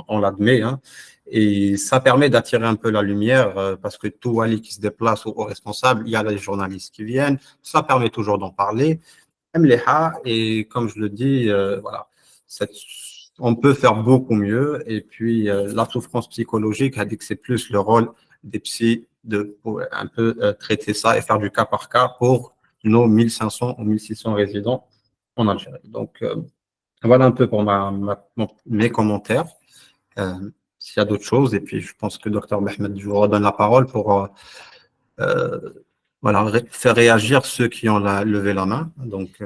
on l'admet. Hein. Et ça permet d'attirer un peu la lumière parce que tout Wali qui se déplace au responsable, il y a les journalistes qui viennent. Ça permet toujours d'en parler. Et comme je le dis, voilà. On peut faire beaucoup mieux. Et puis, la souffrance psychologique a dit que c'est plus le rôle des psys pour un peu traiter ça et faire du cas par cas pour nos 1500 ou 1600 résidents en Algérie. Donc, voilà un peu pour mes commentaires. S'il y a d'autres choses, et puis je pense que Dr Mehmed, je vous redonne la parole pour voilà, faire réagir ceux qui ont levé la main. Donc,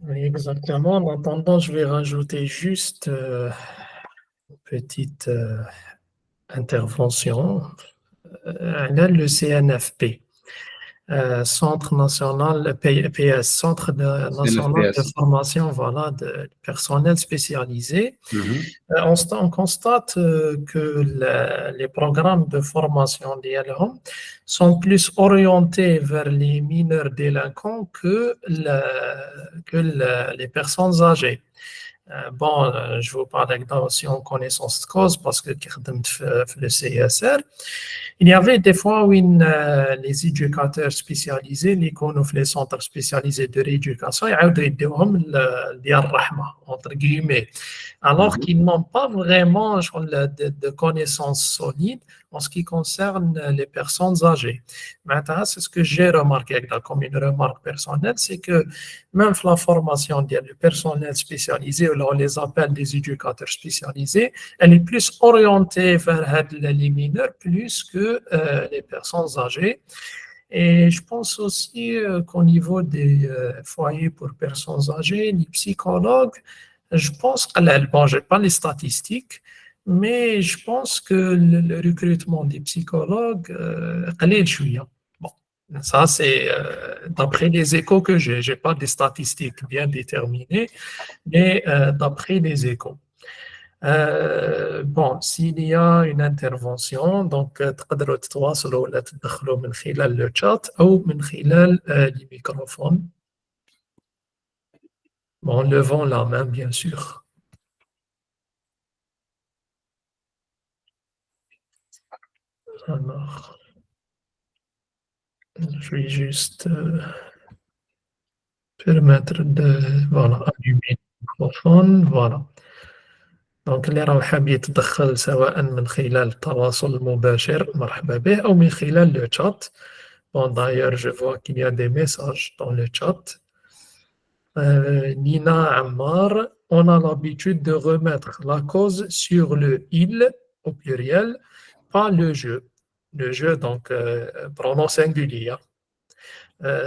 Oui, exactement. En attendant, je vais rajouter juste une petite intervention. Là, le CNFP, Centre national, PS, Centre national de formation, voilà, de personnel spécialisé. On constate que les programmes de formation d'ILHOM sont plus orientés vers les mineurs délinquants que les personnes âgées. Bon, je vous parle avec aussi en connaissance de cause parce que le CSR, il y avait des fois où les éducateurs spécialisés, les centres spécialisés de rééducation, ils entre guillemets, alors qu'ils n'ont pas vraiment de connaissances solides en ce qui concerne les personnes âgées. Maintenant, c'est ce que j'ai remarqué comme une remarque personnelle, c'est que même la formation du personnel spécialisé, on les appelle des éducateurs spécialisés, elle est plus orientée vers les mineurs plus que les personnes âgées. Et je pense aussi qu'au niveau des foyers pour personnes âgées, les psychologues, je pense que, bon, je n'ai pas les statistiques, mais je pense que le recrutement des psychologues, bon, ça c'est d'après les échos que j'ai. Je n'ai pas des statistiques bien déterminées, mais d'après les échos. Bon, s'il y a une intervention, donc تقدروا تتواصلوا ولا تدخلوا من خلال le chat أو من خلال les microphones. Bon, en levant la main, bien sûr. Alors, je vais juste permettre de voilà, allumer le microphone. Voilà. دونك اللي راه حاب يتدخل سواء من خلال التواصل المباشر مرحبا به أو من خلال le chat. Bon, d'ailleurs, je vois qu'il y a des messages dans le chat. Nina Ammar, on a l'habitude de remettre la cause sur le il au pluriel, pas le je. Le je, donc, pronom singulier.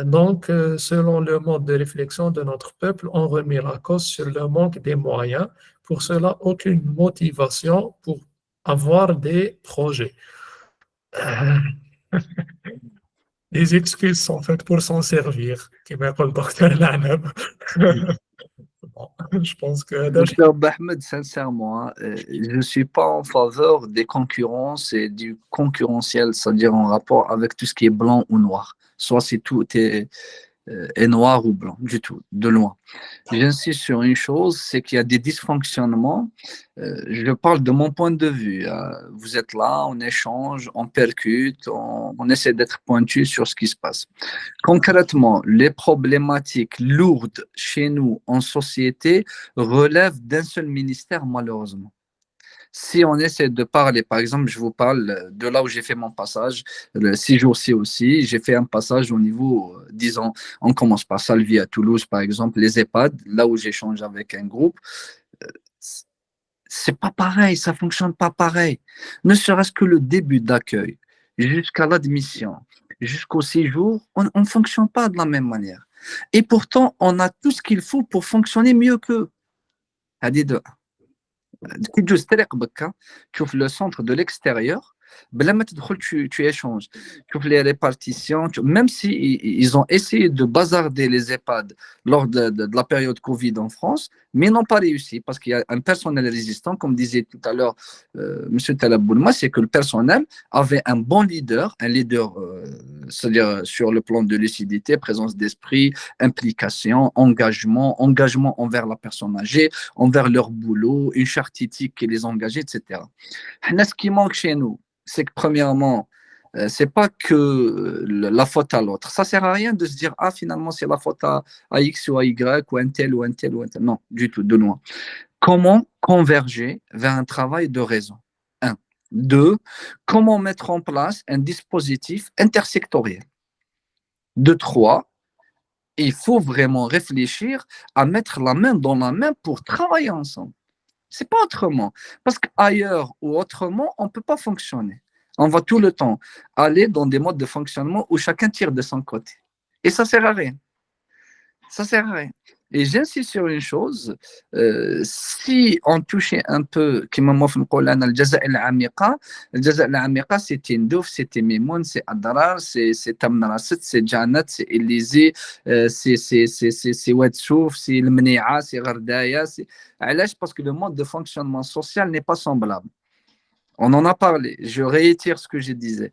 Donc, selon le mode de réflexion de notre peuple, on remet la cause sur le manque des moyens. Pour cela, aucune motivation pour avoir des projets. Les excuses sont faites pour s'en servir, qui m'appelle le docteur Lanab. Bon. Je pense que Docteur Bahmed, sincèrement, hein, je ne suis pas en faveur des concurrences et du concurrentiel, c'est-à-dire en rapport avec tout ce qui est blanc ou noir. Soit c'est tout est noir ou blanc, du tout, de loin. J'insiste sur une chose, c'est qu'il y a des dysfonctionnements. Je parle de mon point de vue. Vous êtes là, on échange, on percute, on essaie d'être pointu sur ce qui se passe. Concrètement, les problématiques lourdes chez nous en société relèvent d'un seul ministère, malheureusement. Si on essaie de parler, par exemple, je vous parle de là où j'ai fait mon passage, le 6 jours-ci aussi, j'ai fait un passage au niveau, disons, on commence par Salvi à Toulouse, par exemple, les EHPAD, là où j'échange avec un groupe, c'est pas pareil, ça fonctionne pas pareil. Ne serait-ce que le début d'accueil, jusqu'à l'admission, jusqu'au séjour, on ne fonctionne pas de la même manière. Et pourtant, on a tout ce qu'il faut pour fonctionner mieux qu'eux. هذه de كي تجوز طريق بكا تشوف le centre de l'extérieur بلا ما تدخل tu échanges تشوف les répartitions même si ils ont essayé de bazarder les EHPAD lors de la période Covid en France mais n'ont pas réussi parce qu'il y a un personnel résistant comme disait tout à l'heure monsieur Talab Boulma, c'est que le personnel avait un bon leader, un leader c'est-à-dire sur le plan de lucidité, présence d'esprit, implication, engagement envers la personne âgée, envers leur boulot, une charte éthique qui les engageait, etc. Ce qui manque chez nous, c'est que premièrement, c'est pas que la faute à l'autre. Ça sert à rien de se dire ah finalement c'est la faute à X ou à Y ou un tel ou un tel ou un tel. Non, du tout, de loin. Comment converger vers un travail de raison? 1. 2. Comment mettre en place un dispositif intersectoriel? 2. 3. Il faut vraiment réfléchir à mettre la main dans la main pour travailler ensemble. C'est pas autrement. Parce qu'ailleurs ou autrement, on ne peut pas fonctionner. On va tout le temps aller dans des modes de fonctionnement où chacun tire de son côté. Et ça ne sert à rien. Ça ne sert à rien. Et j'insiste sur une chose, si on touchait un peu, comme on dit, le jaza al-amiqa, c'est Tindouf, c'est Mimoun, c'est Adrar, c'est Tamnarasit, c'est Janat, c'est Élysée, c'est Ouadsouf, c'est le Mni'a, c'est Gardaya. Parce que le mode de fonctionnement social n'est pas semblable. On en a parlé, je réitère ce que je disais.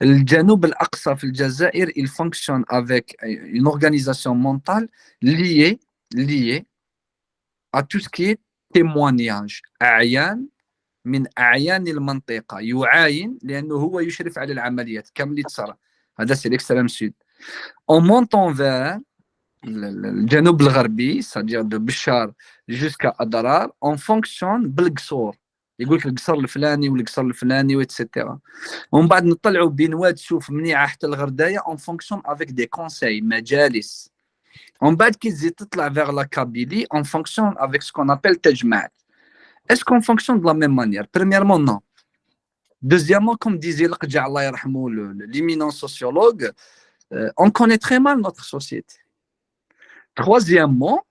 Le Janoub al-Aqsa في الجزائر, il fonctionne avec une organisation mentale liée à tout ce qui est témoignage. أعيان من أعيان المنطقة يعاين لأنه هو يشرف على العمليات كامل تصرى. هذا c'est l'extrême sud. En montant vers le Janoub al-Gharbi, c'est-à-dire de Bishar jusqu'à Adarar, on fonctionne بالقصور. يقول لك القصر الفلاني والقصر الفلاني واتسيتيرا. ومن بعد نطلعوا بين واد شوف منيعه حتى الغردايه اون فونكسيون افيك دي كونساي مجالس. ومن بعد كي تزيد تطلع فيغ لا كابيلي اون فونكسيون افيك سكون ابل تجمعات. Est-ce qu'on fonctionne de la même manière? Premièrement, non. Deuxièmement, comme disait L'Qja, Allah yarhamou, l'éminent sociologue, on connaît très mal notre société. Troisièmement,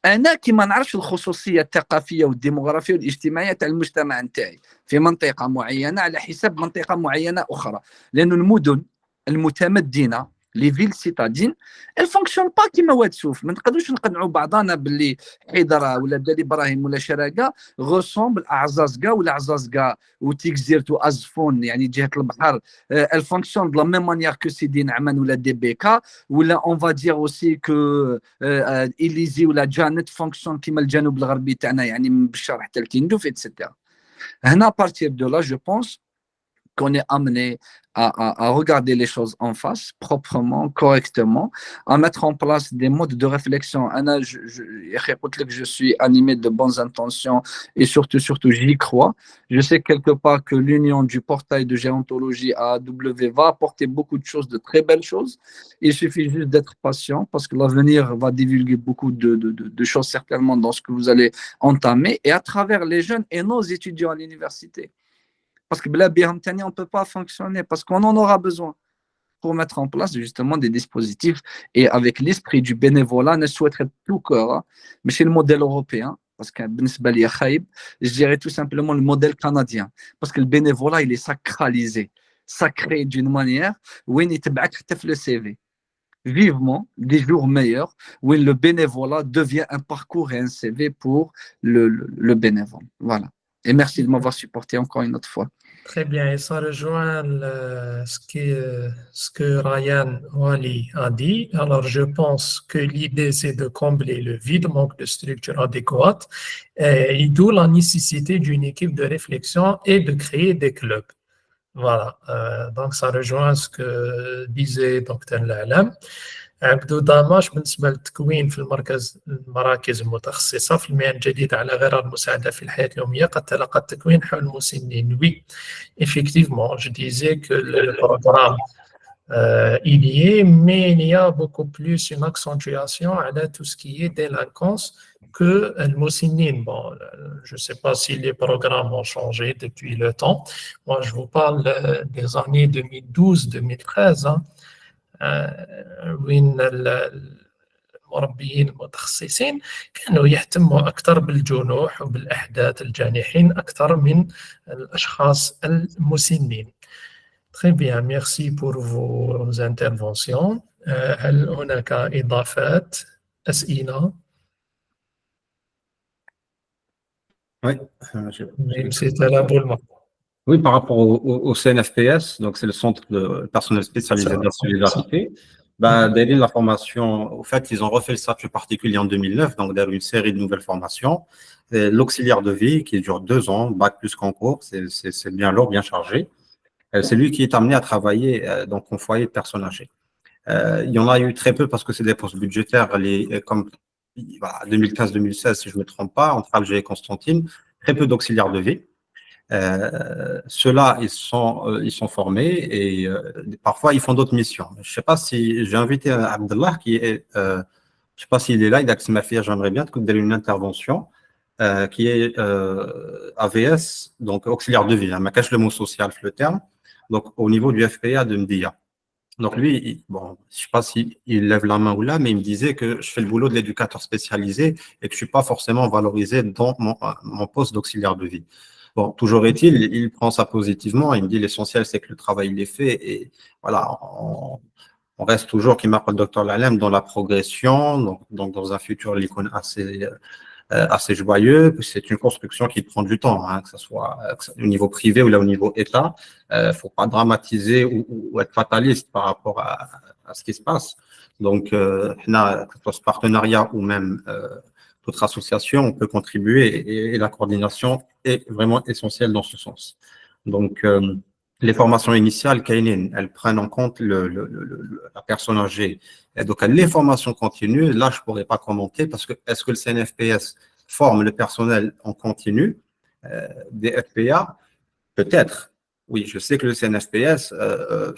انا كي ما نعرفش الخصوصيه الثقافيه والديموغرافيه والاجتماعيه تاع المجتمع نتاعي في منطقه معينه على حساب منطقه معينه اخرى لانه المدن المتمدنه لي فيل سيتادين الفونكسيون با كيما واتسوف ما نقدروش نقنعوا بعضنا باللي حيدره ولا دالي ابراهيم ولا شراقه غوسومبل اعزازكا ولا عزازكا وتيكزيرت وازفون يعني جهه البحر الفونكسيون دو لا ميم مانيير كو سيدي نعمان ولا دي بيكا ولا اون فا دير اوسي كو اليزي ولا جانت فونكسيون كيما الجنوب الغربي تاعنا يعني من بشار حتى لتندوف اتسيتيرا. هنا بارتير دو لا جو بونس qu'on est amené à regarder les choses en face, proprement, correctement, à mettre en place des modes de réflexion. Je suis animé de bonnes intentions et surtout, j'y crois. Je sais quelque part que l'union du portail de géontologie AAW va apporter beaucoup de choses, de très belles choses. Il suffit juste d'être patient parce que l'avenir va divulguer beaucoup de choses certainement dans ce que vous allez entamer et à travers les jeunes et nos étudiants à l'université. Parce que on ne peut pas fonctionner, parce qu'on en aura besoin pour mettre en place justement des dispositifs. Et avec l'esprit du bénévolat, je souhaiterais tout cœur, mais c'est le modèle européen, parce que je dirais tout simplement le modèle canadien, parce que le bénévolat, il est sacralisé, sacré d'une manière où il est le CV. vivement des jours meilleurs où le bénévolat devient un parcours et un CV pour le bénévole. Voilà. Et merci de m'avoir supporté encore une autre fois. Très bien, et ça rejoint ce que Ryan Wali a dit. Alors, je pense que l'idée, c'est de combler le vide, manque de structure adéquate, et d'où la nécessité d'une équipe de réflexion et de créer des clubs. Voilà, donc ça rejoint ce que disait Dr. Lalam. عقدو داماج بالنسبة للتكوين في المراكز المتخصصة في المهن الجديدة على غرار المساعدة في الحياة اليومية قد تلقى التكوين حول المسنين. Oui, effectivement, je disais que le programme il y est, mais il y a beaucoup plus une accentuation à tout ce qui est délinquance que le Moussinine. Bon, je ne sais pas si les programmes ont changé depuis le temps. Moi, je vous parle des années 2012-2013. Hein. وين المربيين المتخصصين كانوا يهتموا أكثر بالجنوح وبالأحداث الجانحين أكثر من الأشخاص المسنين. Très bien, merci pour vos interventions. هل هناك إضافات، أسئلة؟ Oui, C'est à la boule. oui, par rapport au CNFPS, donc c'est le Centre de personnel spécialisé de la solidarité. Dès la formation, au fait, ils ont refait le statut particulier en 2009, donc derrière une série de nouvelles formations. L'auxiliaire de vie qui dure 2 ans, bac plus concours, c'est bien lourd, bien chargé. C'est lui qui est amené à travailler donc en foyer de personnes âgées. Il y en a eu très peu parce que c'est des postes budgétaires, comme 2015-2016, si je ne me trompe pas, entre Alger et Constantine, très peu d'auxiliaires de vie. Ceux-là, ils sont formés et parfois ils font d'autres missions. Je ne sais pas si j'ai invité Abdallah qui est, je ne sais pas s'il est là, il a que ma fille, j'aimerais bien donner une intervention qui est AVS, donc auxiliaire de vie, ma cache le mot social, le terme, donc au niveau du FPA de Mdia. Donc lui, bon, je ne sais pas s'il lève la main ou là, mais il me disait que je fais le boulot de l'éducateur spécialisé et que je ne suis pas forcément valorisé dans mon poste d'auxiliaire de vie. Bon, toujours est-il, il prend ça positivement. Il me dit l'essentiel, c'est que le travail il est fait. Et voilà, on reste toujours, qui m'appelle Dr. Lalem, dans la progression, donc dans un futur l'icône assez joyeux. C'est une construction qui prend du temps, hein, que ce soit au niveau privé ou là au niveau État. Faut pas dramatiser ou être fataliste par rapport à ce qui se passe. Donc, que ce soit ce partenariat ou même d'autres associations, on peut contribuer et la coordination est vraiment essentielle dans ce sens. Donc, les formations initiales, Kainin, elles prennent en compte la personne âgée. Et donc, les formations continues, là, je ne pourrais pas commenter parce que est-ce que le CNFPS forme le personnel en continu des FPA? Peut-être. Oui, je sais que le CNFPS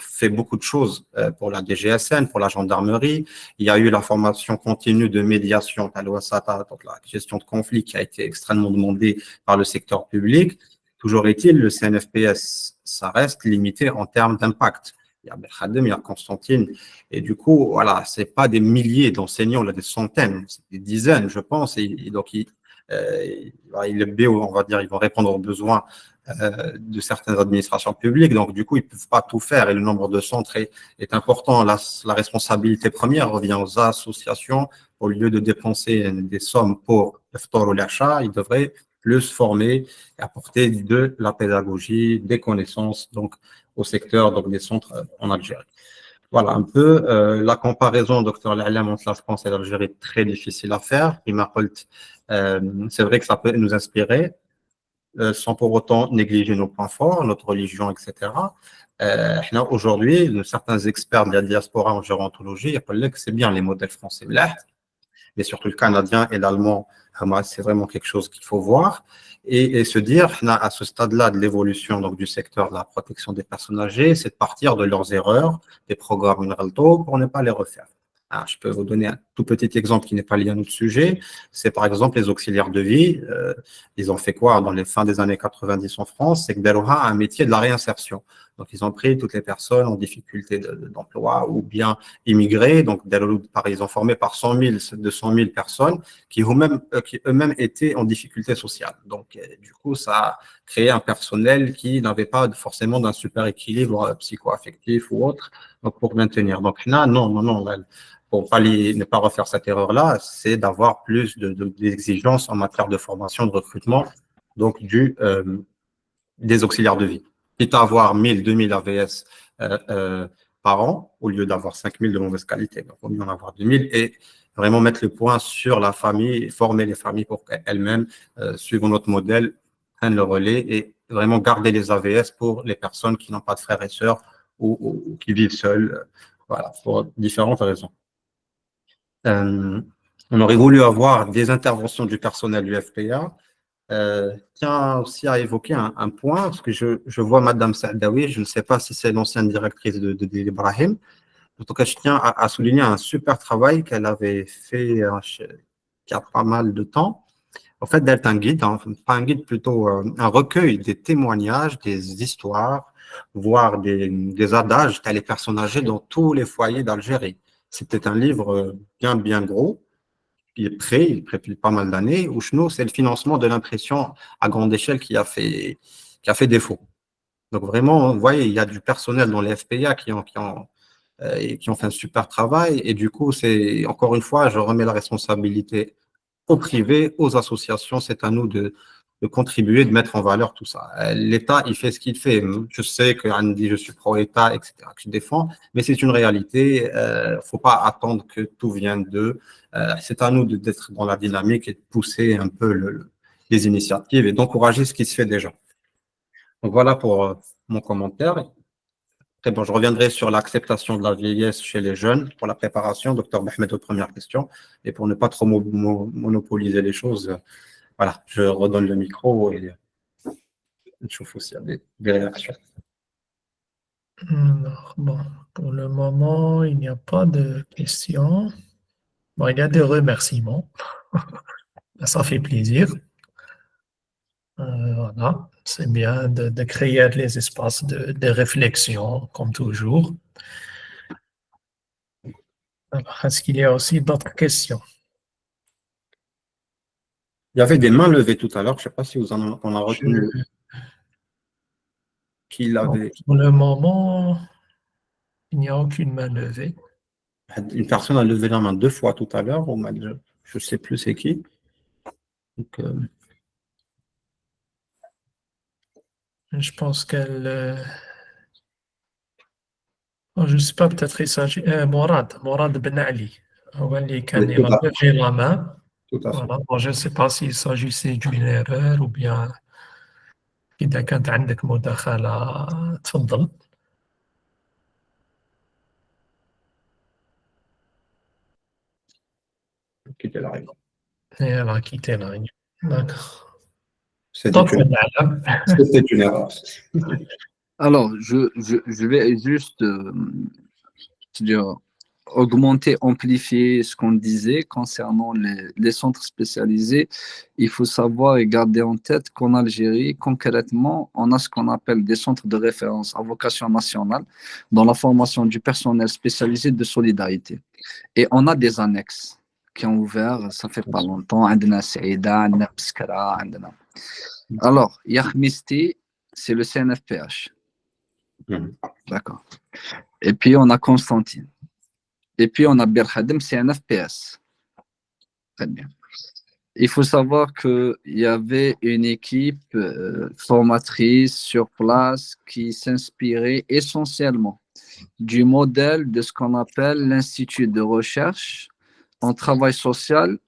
fait beaucoup de choses pour la DGSN, pour la gendarmerie. Il y a eu la formation continue de médiation, donc la gestion de conflits qui a été extrêmement demandée par le secteur public. Toujours est-il, le CNFPS, ça reste limité en termes d'impact. Il y a Belkhadem, il y a Constantine. Et du coup, voilà, c'est pas des milliers d'enseignants, là, des centaines, c'est des dizaines, je pense. Et donc, on va dire, ils vont répondre aux besoins de certaines administrations publiques. Donc, du coup, ils ne peuvent pas tout faire et le nombre de centres est important. La responsabilité première revient aux associations. Au lieu de dépenser des sommes pour le ftor ou l'achat, ils devraient plus former et apporter de la pédagogie, des connaissances donc, au secteur donc, des centres en Algérie. Voilà un peu la comparaison, docteur Lalam, entre la France et l'Algérie est très difficile à faire. C'est vrai que ça peut nous inspirer. Sans pour autant négliger nos points forts, notre religion, etc. Aujourd'hui, certains experts de la diaspora en gérontologie appellent que c'est bien les modèles français, mais surtout le canadien et l'allemand, c'est vraiment quelque chose qu'il faut voir et se dire, à ce stade-là de l'évolution donc du secteur de la protection des personnes âgées, c'est de partir de leurs erreurs, des programmes UNRALTO pour ne pas les refaire. Alors, je peux vous donner un tout petit exemple qui n'est pas lié à notre sujet. C'est par exemple les auxiliaires de vie. Ils ont fait quoi dans les fins des années 90 en France? C'est que Deloha a un métier de la réinsertion. Donc, ils ont pris toutes les personnes en difficulté d'emploi ou bien immigrés. Donc, ils ont formé par 100 000, 200 000 personnes qui eux-mêmes étaient en difficulté sociale. Donc, du coup, ça a créé un personnel qui n'avait pas forcément d'un super équilibre psycho-affectif ou autre donc pour maintenir. Donc, là, non. Là, pour ne pas refaire cette erreur-là, c'est d'avoir plus d'exigences en matière de formation, de recrutement, donc des auxiliaires de vie. Quitte à avoir 1000, 2000 AVS par an, au lieu d'avoir 5000 de mauvaise qualité. Donc, il vaut mieux en avoir 2000 et vraiment mettre le point sur la famille, former les familles pour qu'elles-mêmes, suivant notre modèle, prennent le relais et vraiment garder les AVS pour les personnes qui n'ont pas de frères et sœurs ou qui vivent seules, voilà, pour différentes raisons. On aurait voulu avoir des interventions du personnel du FPA. Tiens aussi à évoquer un point, parce que je vois Madame Saadawi, je ne sais pas si c'est l'ancienne directrice de l'Ibrahim. En tout cas, je tiens à souligner un super travail qu'elle avait fait il y a pas mal de temps. En fait, d'être un guide, hein, pas un guide, plutôt un recueil des témoignages, des histoires, voire des adages tels les personnes âgées dans tous les foyers d'Algérie. C'était un livre bien gros. Il est prêt, il depuis pas mal d'années. Ouchno, c'est le financement de l'impression à grande échelle qui a fait défaut. Donc vraiment, vous voyez, il y a du personnel dans les FPA qui ont fait un super travail. Et du coup, c'est encore une fois, je remets la responsabilité au privé, aux associations. C'est à nous de contribuer, de mettre en valeur tout ça. L'État, il fait ce qu'il fait. Je sais qu'Anne dit je suis pro-État, etc., que je défends, mais c'est une réalité. Faut pas attendre que tout vienne d'eux. C'est à nous d'être dans la dynamique et de pousser un peu les initiatives et d'encourager ce qui se fait déjà. Donc voilà pour mon commentaire. Très bon, je reviendrai sur l'acceptation de la vieillesse chez les jeunes pour la préparation. Docteur Bahmed, aux premières questions. Et pour ne pas trop monopoliser les choses, voilà, je redonne le micro et je trouve aussi des réactions. Alors, bon, pour le moment, il n'y a pas de questions. Bon, il y a des remerciements. Ça fait plaisir. Voilà, c'est bien de créer les espaces de réflexion, comme toujours. Alors, est-ce qu'il y a aussi d'autres questions? Il y avait des mains levées tout à l'heure, je ne sais pas si vous en a retenu. Pour le moment, il n'y a aucune main levée. Une personne a levé la main 2 fois tout à l'heure, je ne sais plus c'est qui. Donc, je pense qu'elle... je ne sais pas, peut-être il s'agit... Morad Ben Ali. Il a levé la main. Tout à fait. Voilà. Bon, je ne sais pas s'il s'agissait d'une erreur ou bien إذا كانت عندك مداخلة تفضل. Quitter la réunion. Et elle a quitté la réunion. D'accord. C'était une erreur. Alors, je vais juste augmenter, amplifier ce qu'on disait concernant les centres spécialisés. Il faut savoir et garder en tête qu'en Algérie, concrètement, on a ce qu'on appelle des centres de référence à vocation nationale dans la formation du personnel spécialisé de solidarité. Et on a des annexes qui ont ouvert, ça fait pas longtemps. عندنا سعيدة, عندنا بسكرة, عندنا. Alors, Yakhmisti, c'est le CNFPH. D'accord. Et puis, on a Constantine. Et puis, on a Bir Khadem, CNFPS. Très bien. Il faut savoir qu'il y avait une équipe formatrice sur place qui s'inspirait essentiellement du modèle de ce qu'on appelle l'Institut de recherche en travail social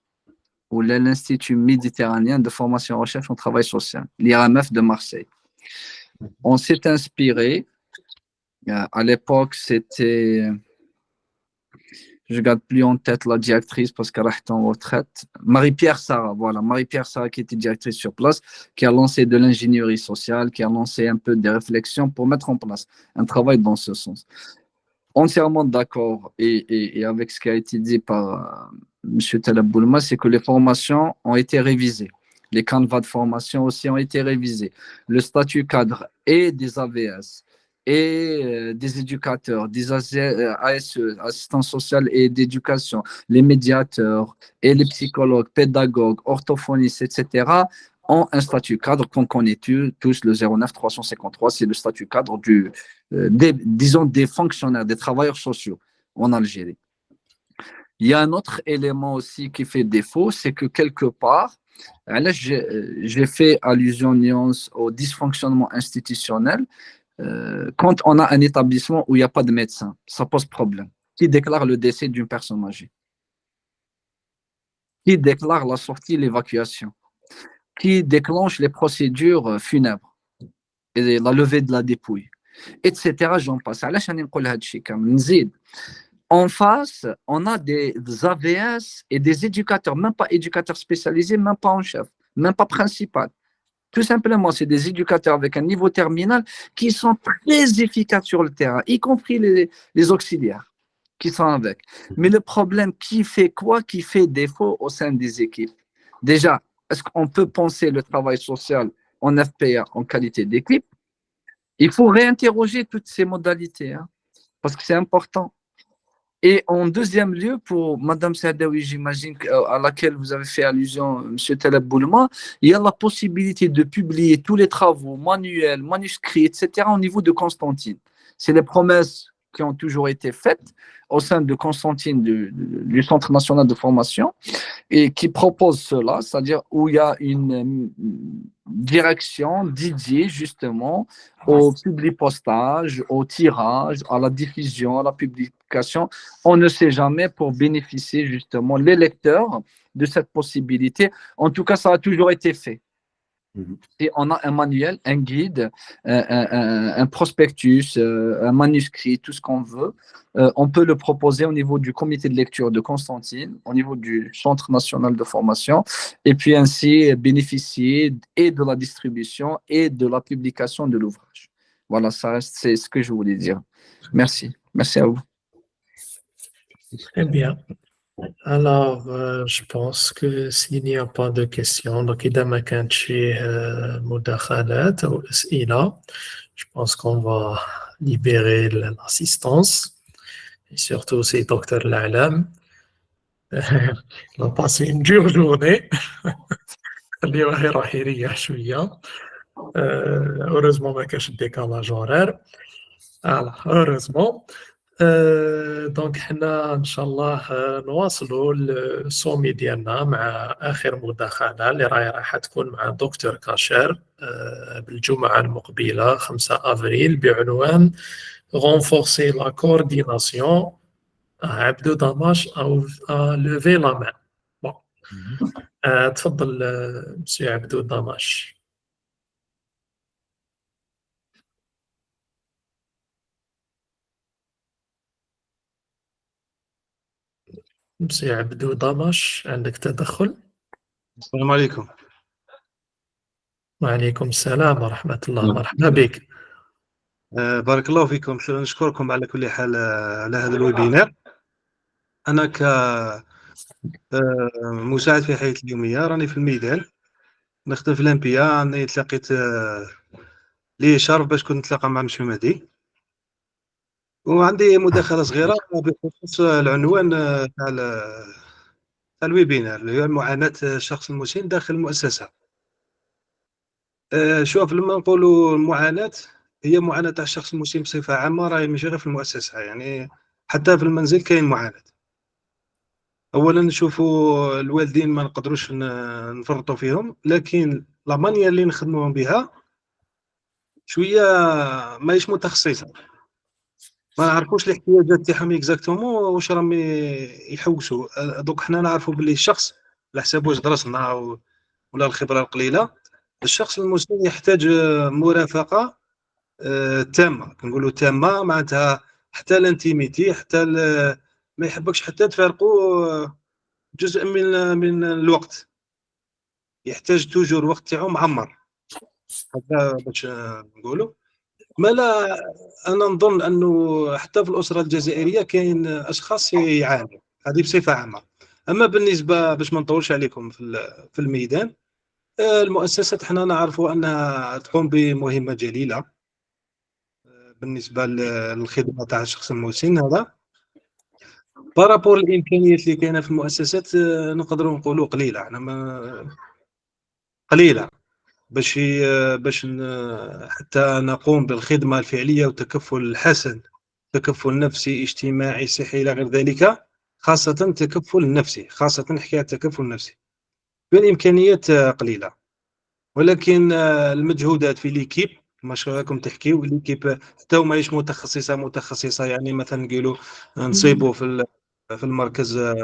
ou l'Institut méditerranéen de formation et recherche en travail social, l'IRMF de Marseille. On s'est inspiré, à l'époque c'était, je ne garde plus en tête la directrice parce qu'elle est en retraite, Marie-Pierre Sarah, voilà, Marie-Pierre Sarah qui était directrice sur place, qui a lancé de l'ingénierie sociale, qui a lancé un peu des réflexions pour mettre en place un travail dans ce sens. Entièrement d'accord et avec ce qui a été dit par M. Taleb Boulma, c'est que les formations ont été révisées. Les canevas de formation aussi ont été révisés. Le statut cadre et des AVS et des éducateurs, des ASE, assistants sociaux et d'éducation, les médiateurs et les psychologues, pédagogues, orthophonistes, etc., ont un statut cadre qu'on connaît tous, le 09 353, c'est le statut cadre disons, des fonctionnaires, des travailleurs sociaux en Algérie. Il y a un autre élément aussi qui fait défaut, c'est que quelque part, là, j'ai fait allusion, nuance, au dysfonctionnement institutionnel. Quand on a un établissement où il n'y a pas de médecin, ça pose problème. Qui déclare le décès d'une personne âgée? Qui déclare la sortie, l'évacuation? Qui déclenche les procédures funèbres et la levée de la dépouille, etc. J'en passe. En face, on a des AVS et des éducateurs, même pas éducateurs spécialisés, même pas en chef, même pas principal. Tout simplement, c'est des éducateurs avec un niveau terminal qui sont très efficaces sur le terrain, y compris les auxiliaires qui sont avec. Mais le problème, qui fait quoi? Qui fait défaut au sein des équipes? Déjà, est-ce qu'on peut penser le travail social en FPA en qualité d'équipe? Il faut réinterroger toutes ces modalités, hein, parce que c'est important. Et en deuxième lieu, pour Madame Saadawi, j'imagine, à laquelle vous avez fait allusion, Monsieur Taleb Boulma, il y a la possibilité de publier tous les travaux, manuels, manuscrits, etc., au niveau de Constantine. C'est les promesses qui ont toujours été faites au sein de Constantine, du Centre national de formation, et qui propose cela, c'est-à-dire où il y a une direction dédiée justement au publipostage, au tirage, à la diffusion, à la publication. On ne sait jamais pour bénéficier justement les lecteurs de cette possibilité. En tout cas, ça a toujours été fait. Et on a un manuel, un guide, un prospectus, un manuscrit, tout ce qu'on veut. On peut le proposer au niveau du comité de lecture de Constantine, au niveau du Centre national de formation, et puis ainsi bénéficier et de la distribution et de la publication de l'ouvrage. Voilà, ça, c'est ce que je voulais dire. Merci. Merci à vous. Très bien. Alors, je pense que s'il n'y a pas de questions, donc إذا ما كانش فيه مداخلات أو أسئلة, je pense qu'on va libérer l'assistance, et surtout c'est Dr L'Alam. Il a passé une dure journée. خليوه يروح يريح شوية. Heureusement ما كانش décalage horaire. Alors, heureusement. دونك حنا ان شاء الله نواصلوا السومي ديالنا مع اخر مداخله اللي راح تكون مع دكتور كاشير بالجمعه المقبله 5 افريل بعنوان renforcer la coordination à عبدو دماش او lever la main. Bon. تفضل مسيو عبدو دماش. مسيو عبدو دماش عندك تدخل؟ السلام عليكم. وعليكم السلام ورحمة الله. مرحبا بك. بارك الله فيكم. نشكركم على كل حال على هذا الويبينار. أنا كمساعد في حياة اليومية راني في الميدان نخدم في الأنبياء. أنا تلاقيت لي شرف باش كنت نتلاقى مع مسيو مهدي، وعندي مداخلة صغيرة بخصوص العنوان تاع الويبينار اللي هو معاناة الشخص المسن داخل المؤسسة. شوف، لما نقولوا المعاناة هي معاناة تاع الشخص المسن بصفة عامة، راهي ماشي غير في المؤسسة، يعني حتى في المنزل كاين معاناة. أولا نشوفوا الوالدين ما نقدروش نفرطوا فيهم، لكن لا مانيير اللي نخدموهم بها شوية ماهيش متخصصة، ما نعرفوش الاحتياجات تاعهم اكزاكتومون واش راهم يحوسوا. دوك حنا نعرفوا باللي الشخص على حساب واش درسنا ولا الخبرة القليلة، الشخص المسن يحتاج مرافقة تامة. كنقولوا تامة معناتها حتى الانتيميتي، حتى ما يحبكش حتى تفارقوا جزء من الوقت، يحتاج توجور وقت تاعو معمر. هذا باش نقولوا. ما لا، انا نظن انه حتى في الاسره الجزائريه كاين اشخاص يعانوا، هذه بصفه عامه. اما بالنسبه باش ما نطولش عليكم في الميدان، المؤسسات حنا نعرفوا انها تقوم بمهمه جليله بالنسبه للخدمه تاع الشخص المسن هذا بارابور الامكانيات اللي كاينه في المؤسسات، نقدروا نقولوا قليله. احنا ما قليله باش حتى نقوم بالخدمه الفعليه والتكفل الحسن، تكفل نفسي اجتماعي صحي الى غير ذلك، خاصه التكفل النفسي، خاصه حكايه التكفل النفسي. الامكانيات قليله، ولكن المجهودات في ليكيب ما شاء راكم تحكيو ليكيب حتى هما ماهيش متخصصه. يعني مثلا نقولوا نصيبوا في المركز،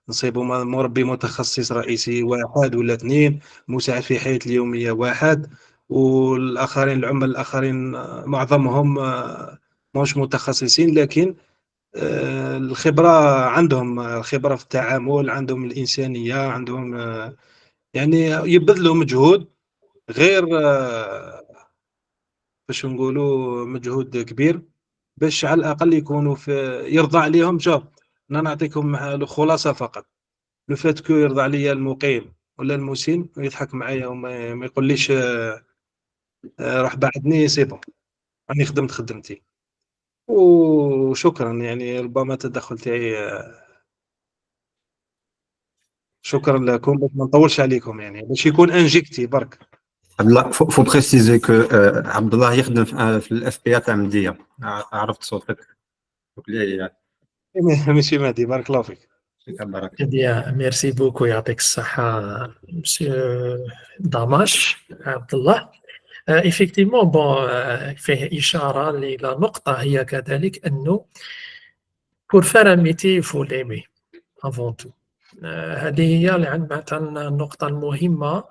نصيبوا مربي متخصص رئيسي واحد ولا اثنين، مساعد في الحياه اليوميه واحد، والاخرين العمال الاخرين معظمهم مش متخصصين، لكن الخبره عندهم، الخبره في التعامل عندهم، الانسانيه عندهم، يعني يبذلوا مجهود غير باش نقولوا مجهود كبير باش على الاقل يكونوا يرضى عليهم جوب. انا نعطيكم الخلاصه فقط، لو فات كو يرضى عليا المقيم ولا المسن ويضحك معايا وما يقوليش راح بعدني سي بون راني خدمت خدمتي وشكرا. يعني ربما التدخل تاعي شكرا لكم، باش ما نطولش عليكم يعني باش يكون انجكتي برك. لا، faut préciser que عبد الله يخدم في الاف بي تاع مديه. عرفت صوتك ماشي مهدي، بارك الله فيك. Eh bien, merci beaucoup يعطيك الصحة Monsieur Damash Abdullah. Effectivement, bon, فيه إشارة إلى نقطة هي كذلك أنه pour faire un métier il faut l'aimer avant tout. هذه هي مثلا النقطة المهمة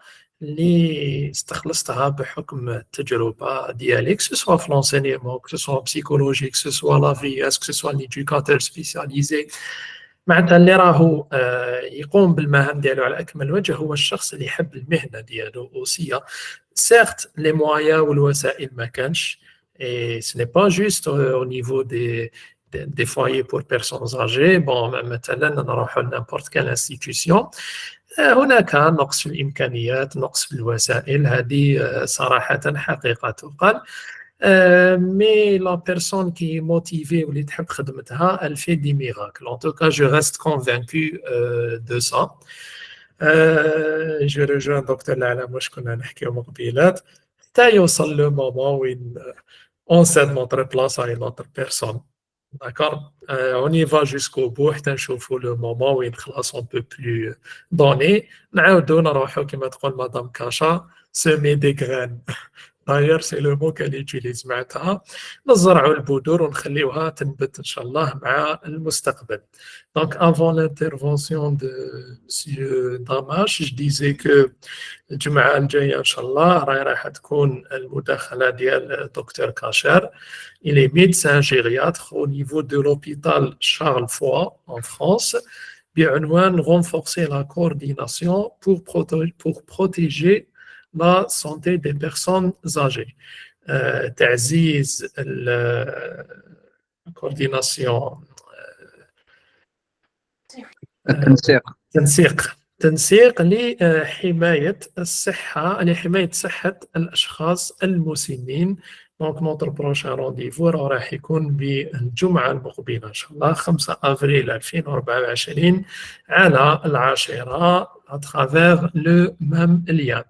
اللي استخلصتها بحكم التجربة ديالي، que ce soit في l'enseignement, que ce soit en psychologie, que ce soit la VS, que ce soit l'éducateur spécialisé. معناتها اللي راهو يقوم بالمهام ديالو على اكمل وجه هو الشخص اللي يحب المهنه ديالو اوسيا. سيرت لي مويا والوسائل ما كانش، et ce n'est pas juste au niveau des foyers pour personnes âgées. bon مثلا نروحوا لنيمبورت كان انستيتيوشن هناك نقص في الامكانيات، نقص في الوسائل، هذه صراحه حقيقه تقال. Mais la personne qui est motivée ou qui تحب خدمتها, elle fait des miracles. En tout cas, je reste convaincu de ça. Je rejoins Dr. Lala, واش كنا نحكيو من قبيلات حتى يوصل le moment où on cède notre place à une autre personne. D'accord, on y va jusqu'au bout حتى نشوفوا le moment où خلاص on peut plus donner. نعاودوا نروحوا كما تقول مدام كاشا semer des graines. D'ailleurs, c'est le mot qu'elle utilise معناتها نزرعوا البذور ونخليوها تنبت إن شاء الله مع المستقبل. Donc, avant l'intervention de M. Damash, je disais que الجمعة الجاية إن شاء الله راح تكون المداخلة ديال دكتور كاشر. Il est médecin gériatre au niveau de l'hôpital Charles Foix en France بعنوان renforcer la coordination pour protéger la santé des personnes âgées. تعزيز الكورديناسيون، تنسيق لحماية الصحة، لحماية صحة الأشخاص المسنين. دونك نوتر بروشان رونديفو راح يكون بالجمعة المقبلة إن شاء الله 5 أفريل 2024 على 10 اترافير لو ميم ليان.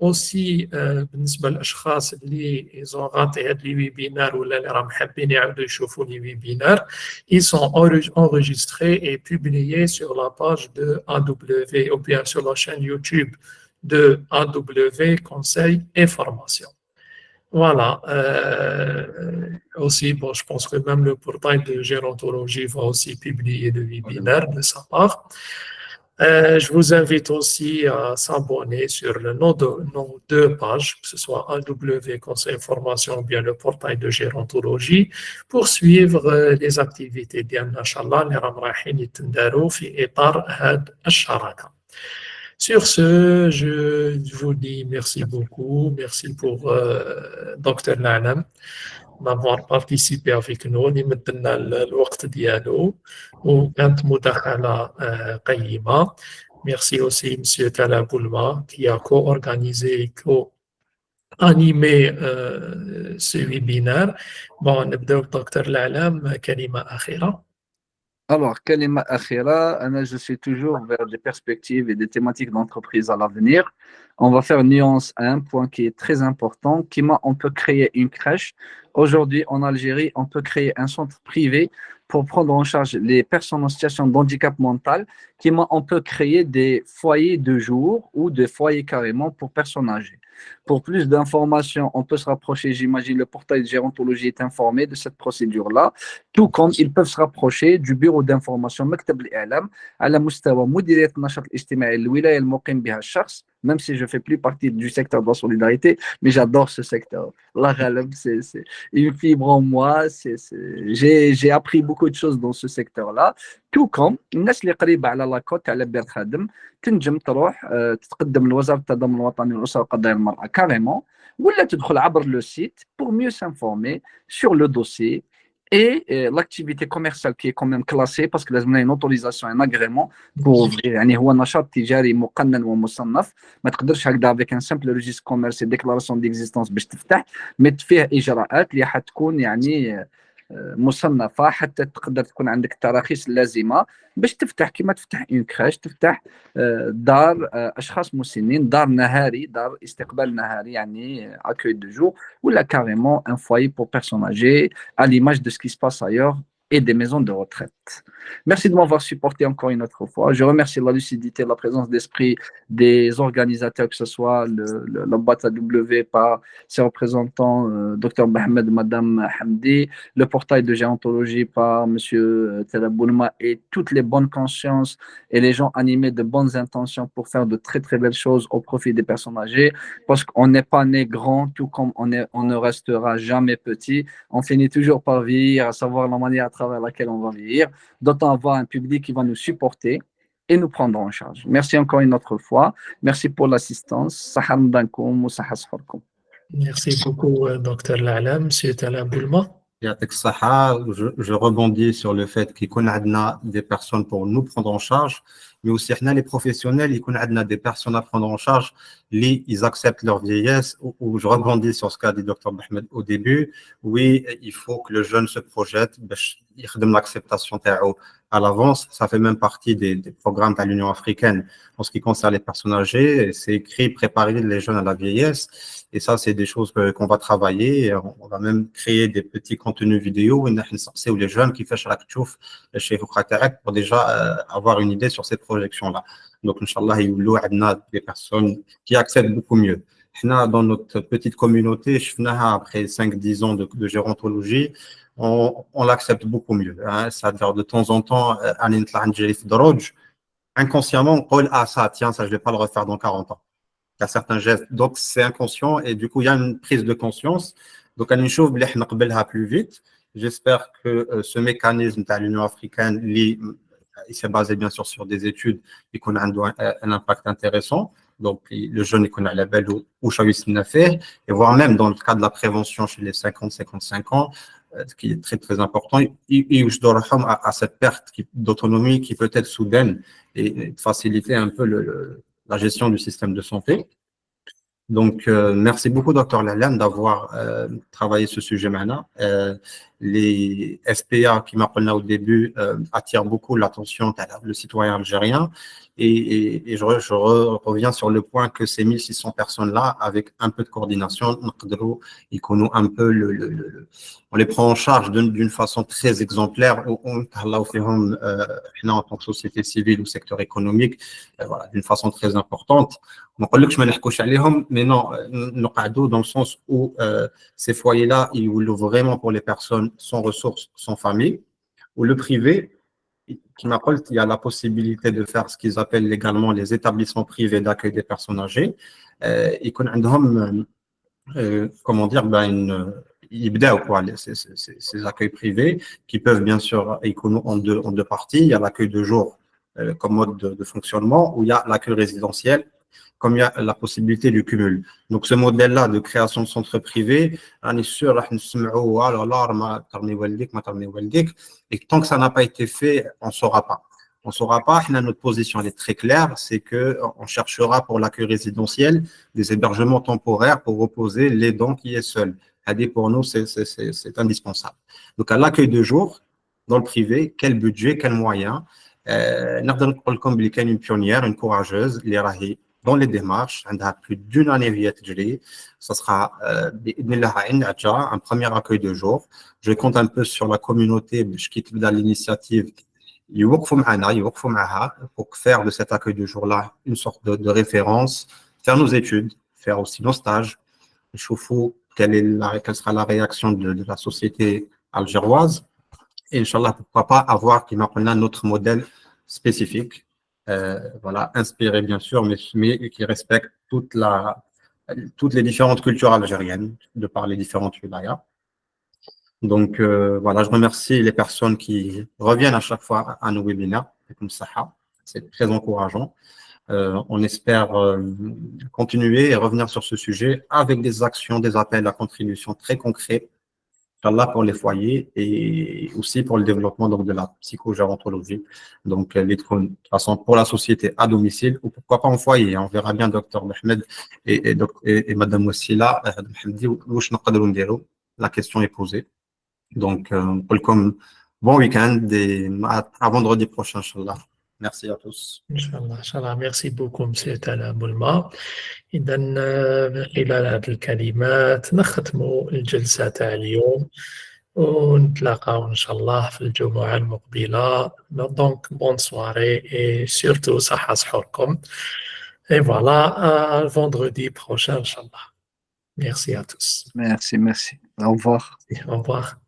اوسي بالنسبه للاشخاص اللي يزون غاطي هاد لي ويبينار ولا اللي راهم حابين يعاودوا يشوفوا لي ويبينار، ils sont enregistrés et publiés sur la page de AW ou bien sur la chaîne YouTube de AW Conseil et Formation. Voilà. Aussi, bon, je pense que même le portail de gérontologie va aussi publier le webinaire de sa part. Je vous invite aussi à s'abonner sur nos deux pages, que ce soit AW Conseil Formation ou bien le portail de gérontologie, pour suivre les activités d'Inch'Allah Inch'Allah اللي راهم رايحين يتنداروا في إطار هاد الشراكة. Sur ce, je vous dis merci beaucoup. Merci pour Dr. Nalam d'avoir participé avec nous. لمدنا الوقت ديالو وكانت مداخلة قيمة. Merci aussi M. Tala Boulma qui a co-organisé, animer ce webinaire. Bon, نبداو بدكتور العلام كلمة أخيرة. Alors, kalima akhira, je suis toujours vers des perspectives et des thématiques d'entreprise à l'avenir. On va faire nuance à un point qui est très important. On peut créer une crèche. Aujourd'hui, en Algérie, on peut créer un centre privé pour prendre en charge les personnes en situation de handicap mental. On peut créer des foyers de jour ou des foyers carrément pour personnes âgées. Pour plus d'informations, on peut se rapprocher, j'imagine, le portail de gérontologie est informé de cette procédure-là, tout comme ils peuvent se rapprocher du bureau d'information مكتب الإعلام على مستوى مديرية النشاط الاجتماعي الولاية المقيم بها الشخص, même si je ne fais plus partie du secteur de la solidarité, mais j'adore ce secteur. La Ghaleb, c'est une fibre en moi. J'ai appris beaucoup de choses dans ce secteur-là. Tout comme الناس اللي قريبة على لاكوت على بير خادم تنجم تروح تتقدم لوزارة التضامن الوطني والأسرة وقضايا المرأة carrément, ولا تدخل عبر le site pour mieux s'informer sur le dossier et l'activité commerciale qui est quand même classée parce que لازم une autorisation, un agrément pour ouvrir. يعني هو نشاط تجاري مقنن ومصنف, ما تقدرش هكذا avec un simple registre commercial déclaration d'existence باش تفتح, mais فيه إجراءات اللي حتكون يعني مصنفة حتى تقدر تكون عندك التراخيص اللازمة باش تفتح, كما تفتح اون كراش, تفتح دار اشخاص مسنين, دار نهاري, دار استقبال نهاري يعني accueil de jour, ولا carrément un foyer pour personnes âgées à l'image de ce qui se passe ailleurs et des maisons de retraite. Merci de m'avoir supporté encore une autre fois. Je remercie la lucidité, la présence d'esprit des organisateurs, que ce soit la boîte AW par ses représentants, Dr Mohamed, Madame Hamdi, le portail de gérontologie par M. Telaboulma et toutes les bonnes consciences et les gens animés de bonnes intentions pour faire de très très belles choses au profit des personnes âgées, parce qu'on n'est pas né grand, tout comme on ne restera jamais petit. On finit toujours par vieillir, à savoir la manière à travers laquelle on va vieillir, d'autant avoir un public qui va nous supporter et nous prendre en charge. Merci encore une autre fois. Merci pour l'assistance. Sahar Mdankoum ou Sahar Sfarkoum. Merci beaucoup, Dr Lalam. Monsieur Telaboulma. Je rebondis sur le fait qu'on a des personnes pour nous prendre en charge, mais aussi les professionnels, on a des personnes à prendre en charge, ils acceptent leur vieillesse. Ou je rebondis sur ce qu'a dit Dr Mohamed au début. Oui, il faut que le jeune se projette, il donne l'acceptation à l'avance. Ça fait même partie des programmes de l'Union africaine en ce qui concerne les personnes âgées. C'est écrit préparer les jeunes à la vieillesse. Et ça, c'est des choses qu'on va travailler. On va même créer des petits contenus vidéo où les jeunes qui font chez pour déjà avoir une idée sur ces projections-là. Donc, Inch'Allah, il y a des personnes qui accèdent beaucoup mieux. Dans notre petite communauté, après 5-10 ans de gérontologie, on l'accepte beaucoup mieux. C'est-à-dire, de temps en temps, inconsciemment, on dit « Ah, ça, tiens, ça, je ne vais pas le refaire dans 40 ans. » Il y a certains gestes. Donc, c'est inconscient et du coup, il y a une prise de conscience. Donc, il y a une chose plus vite. J'espère que ce mécanisme de l'Union africaine, il s'est basé bien sûr sur des études et qu'on a un impact intéressant. Donc, le jeune, il connaît la belle ou fait, et voire même dans le cas de la prévention chez les 50-55 ans, ce qui est très, très important, je dois à cette perte d'autonomie qui peut être soudaine et faciliter un peu la gestion du système de santé. Donc, merci beaucoup, Dr Lalam, d'avoir travaillé ce sujet maintenant. Les SPA qui m'appellent au début attirent beaucoup l'attention le citoyen algérien. Et je reviens sur le point que ces 1600 personnes-là, avec un peu de coordination, on les prend en charge d'une façon très exemplaire. En tant que société civile ou secteur économique, voilà, d'une façon très importante. Mais non, dans le sens où ces foyers-là, ils ouvrent vraiment pour les personnes sans ressources, sans famille, ou le privé, qui m'appelle, il y a la possibilité de faire ce qu'ils appellent légalement les établissements privés d'accueil des personnes âgées. Et qu'on a, comment dire, ces accueils privés qui peuvent bien sûr en deux parties. Il y a l'accueil de jour comme mode de fonctionnement, où il y a l'accueil résidentiel, comme il y a la possibilité du cumul. Donc, ce modèle-là de création de centres privés, on est sûr, et tant que ça n'a pas été fait, on ne saura pas. On ne saura pas. Notre position elle est très claire, c'est qu'on cherchera pour l'accueil résidentiel des hébergements temporaires pour reposer l'aidant qui est seul. Pour nous, c'est indispensable. Donc, à l'accueil de jour, dans le privé, quel budget, quels moyens نقدر نقول لكم بلي كاين une pionnière, une courageuse اللي راهي dans les démarches, عندها plus d'une année via تجري. Ça sera بإذن الله عندها un premier accueil de jour. Je compte un peu sur la communauté باش كي تبدا l'initiative يوقفوا معها pour faire de cet accueil de jour-là une sorte de référence, faire nos études, faire aussi nos stages, نشوفوا quelle sera la réaction de la société algéroise. Et Inch'Allah, pourquoi pas avoir qui m'appelle notre modèle spécifique, voilà, inspiré bien sûr, mais qui respecte toutes les différentes cultures algériennes, de par les différentes wilayas. Donc voilà, je remercie les personnes qui reviennent à chaque fois à nos webinaires, comme ça, c'est très encourageant. On espère continuer et revenir sur ce sujet avec des actions, des appels à contribution très concrets, Inch'Allah, pour les foyers et aussi pour le développement donc, de la psychogérontologie. Donc, de toute façon, pour la société à domicile ou pourquoi pas en foyer. On verra bien Dr Mohamed et Madame Wassila. La question est posée. Donc, welcome. Bon week-end et à vendredi prochain, Inch'Allah. Merci à tous. Inch'Allah. Merci beaucoup, M. Tala Boulma. إذا من خلال هذه الكلمات نختم الجلسة تاع اليوم ونتلاقاو إن شاء الله في الجمعة المقبلة. دونك بون سواري et surtout صحة سحوركم. Et voilà, vendredi prochain, Inch'Allah. Merci à tous. Merci. Au revoir. Au revoir.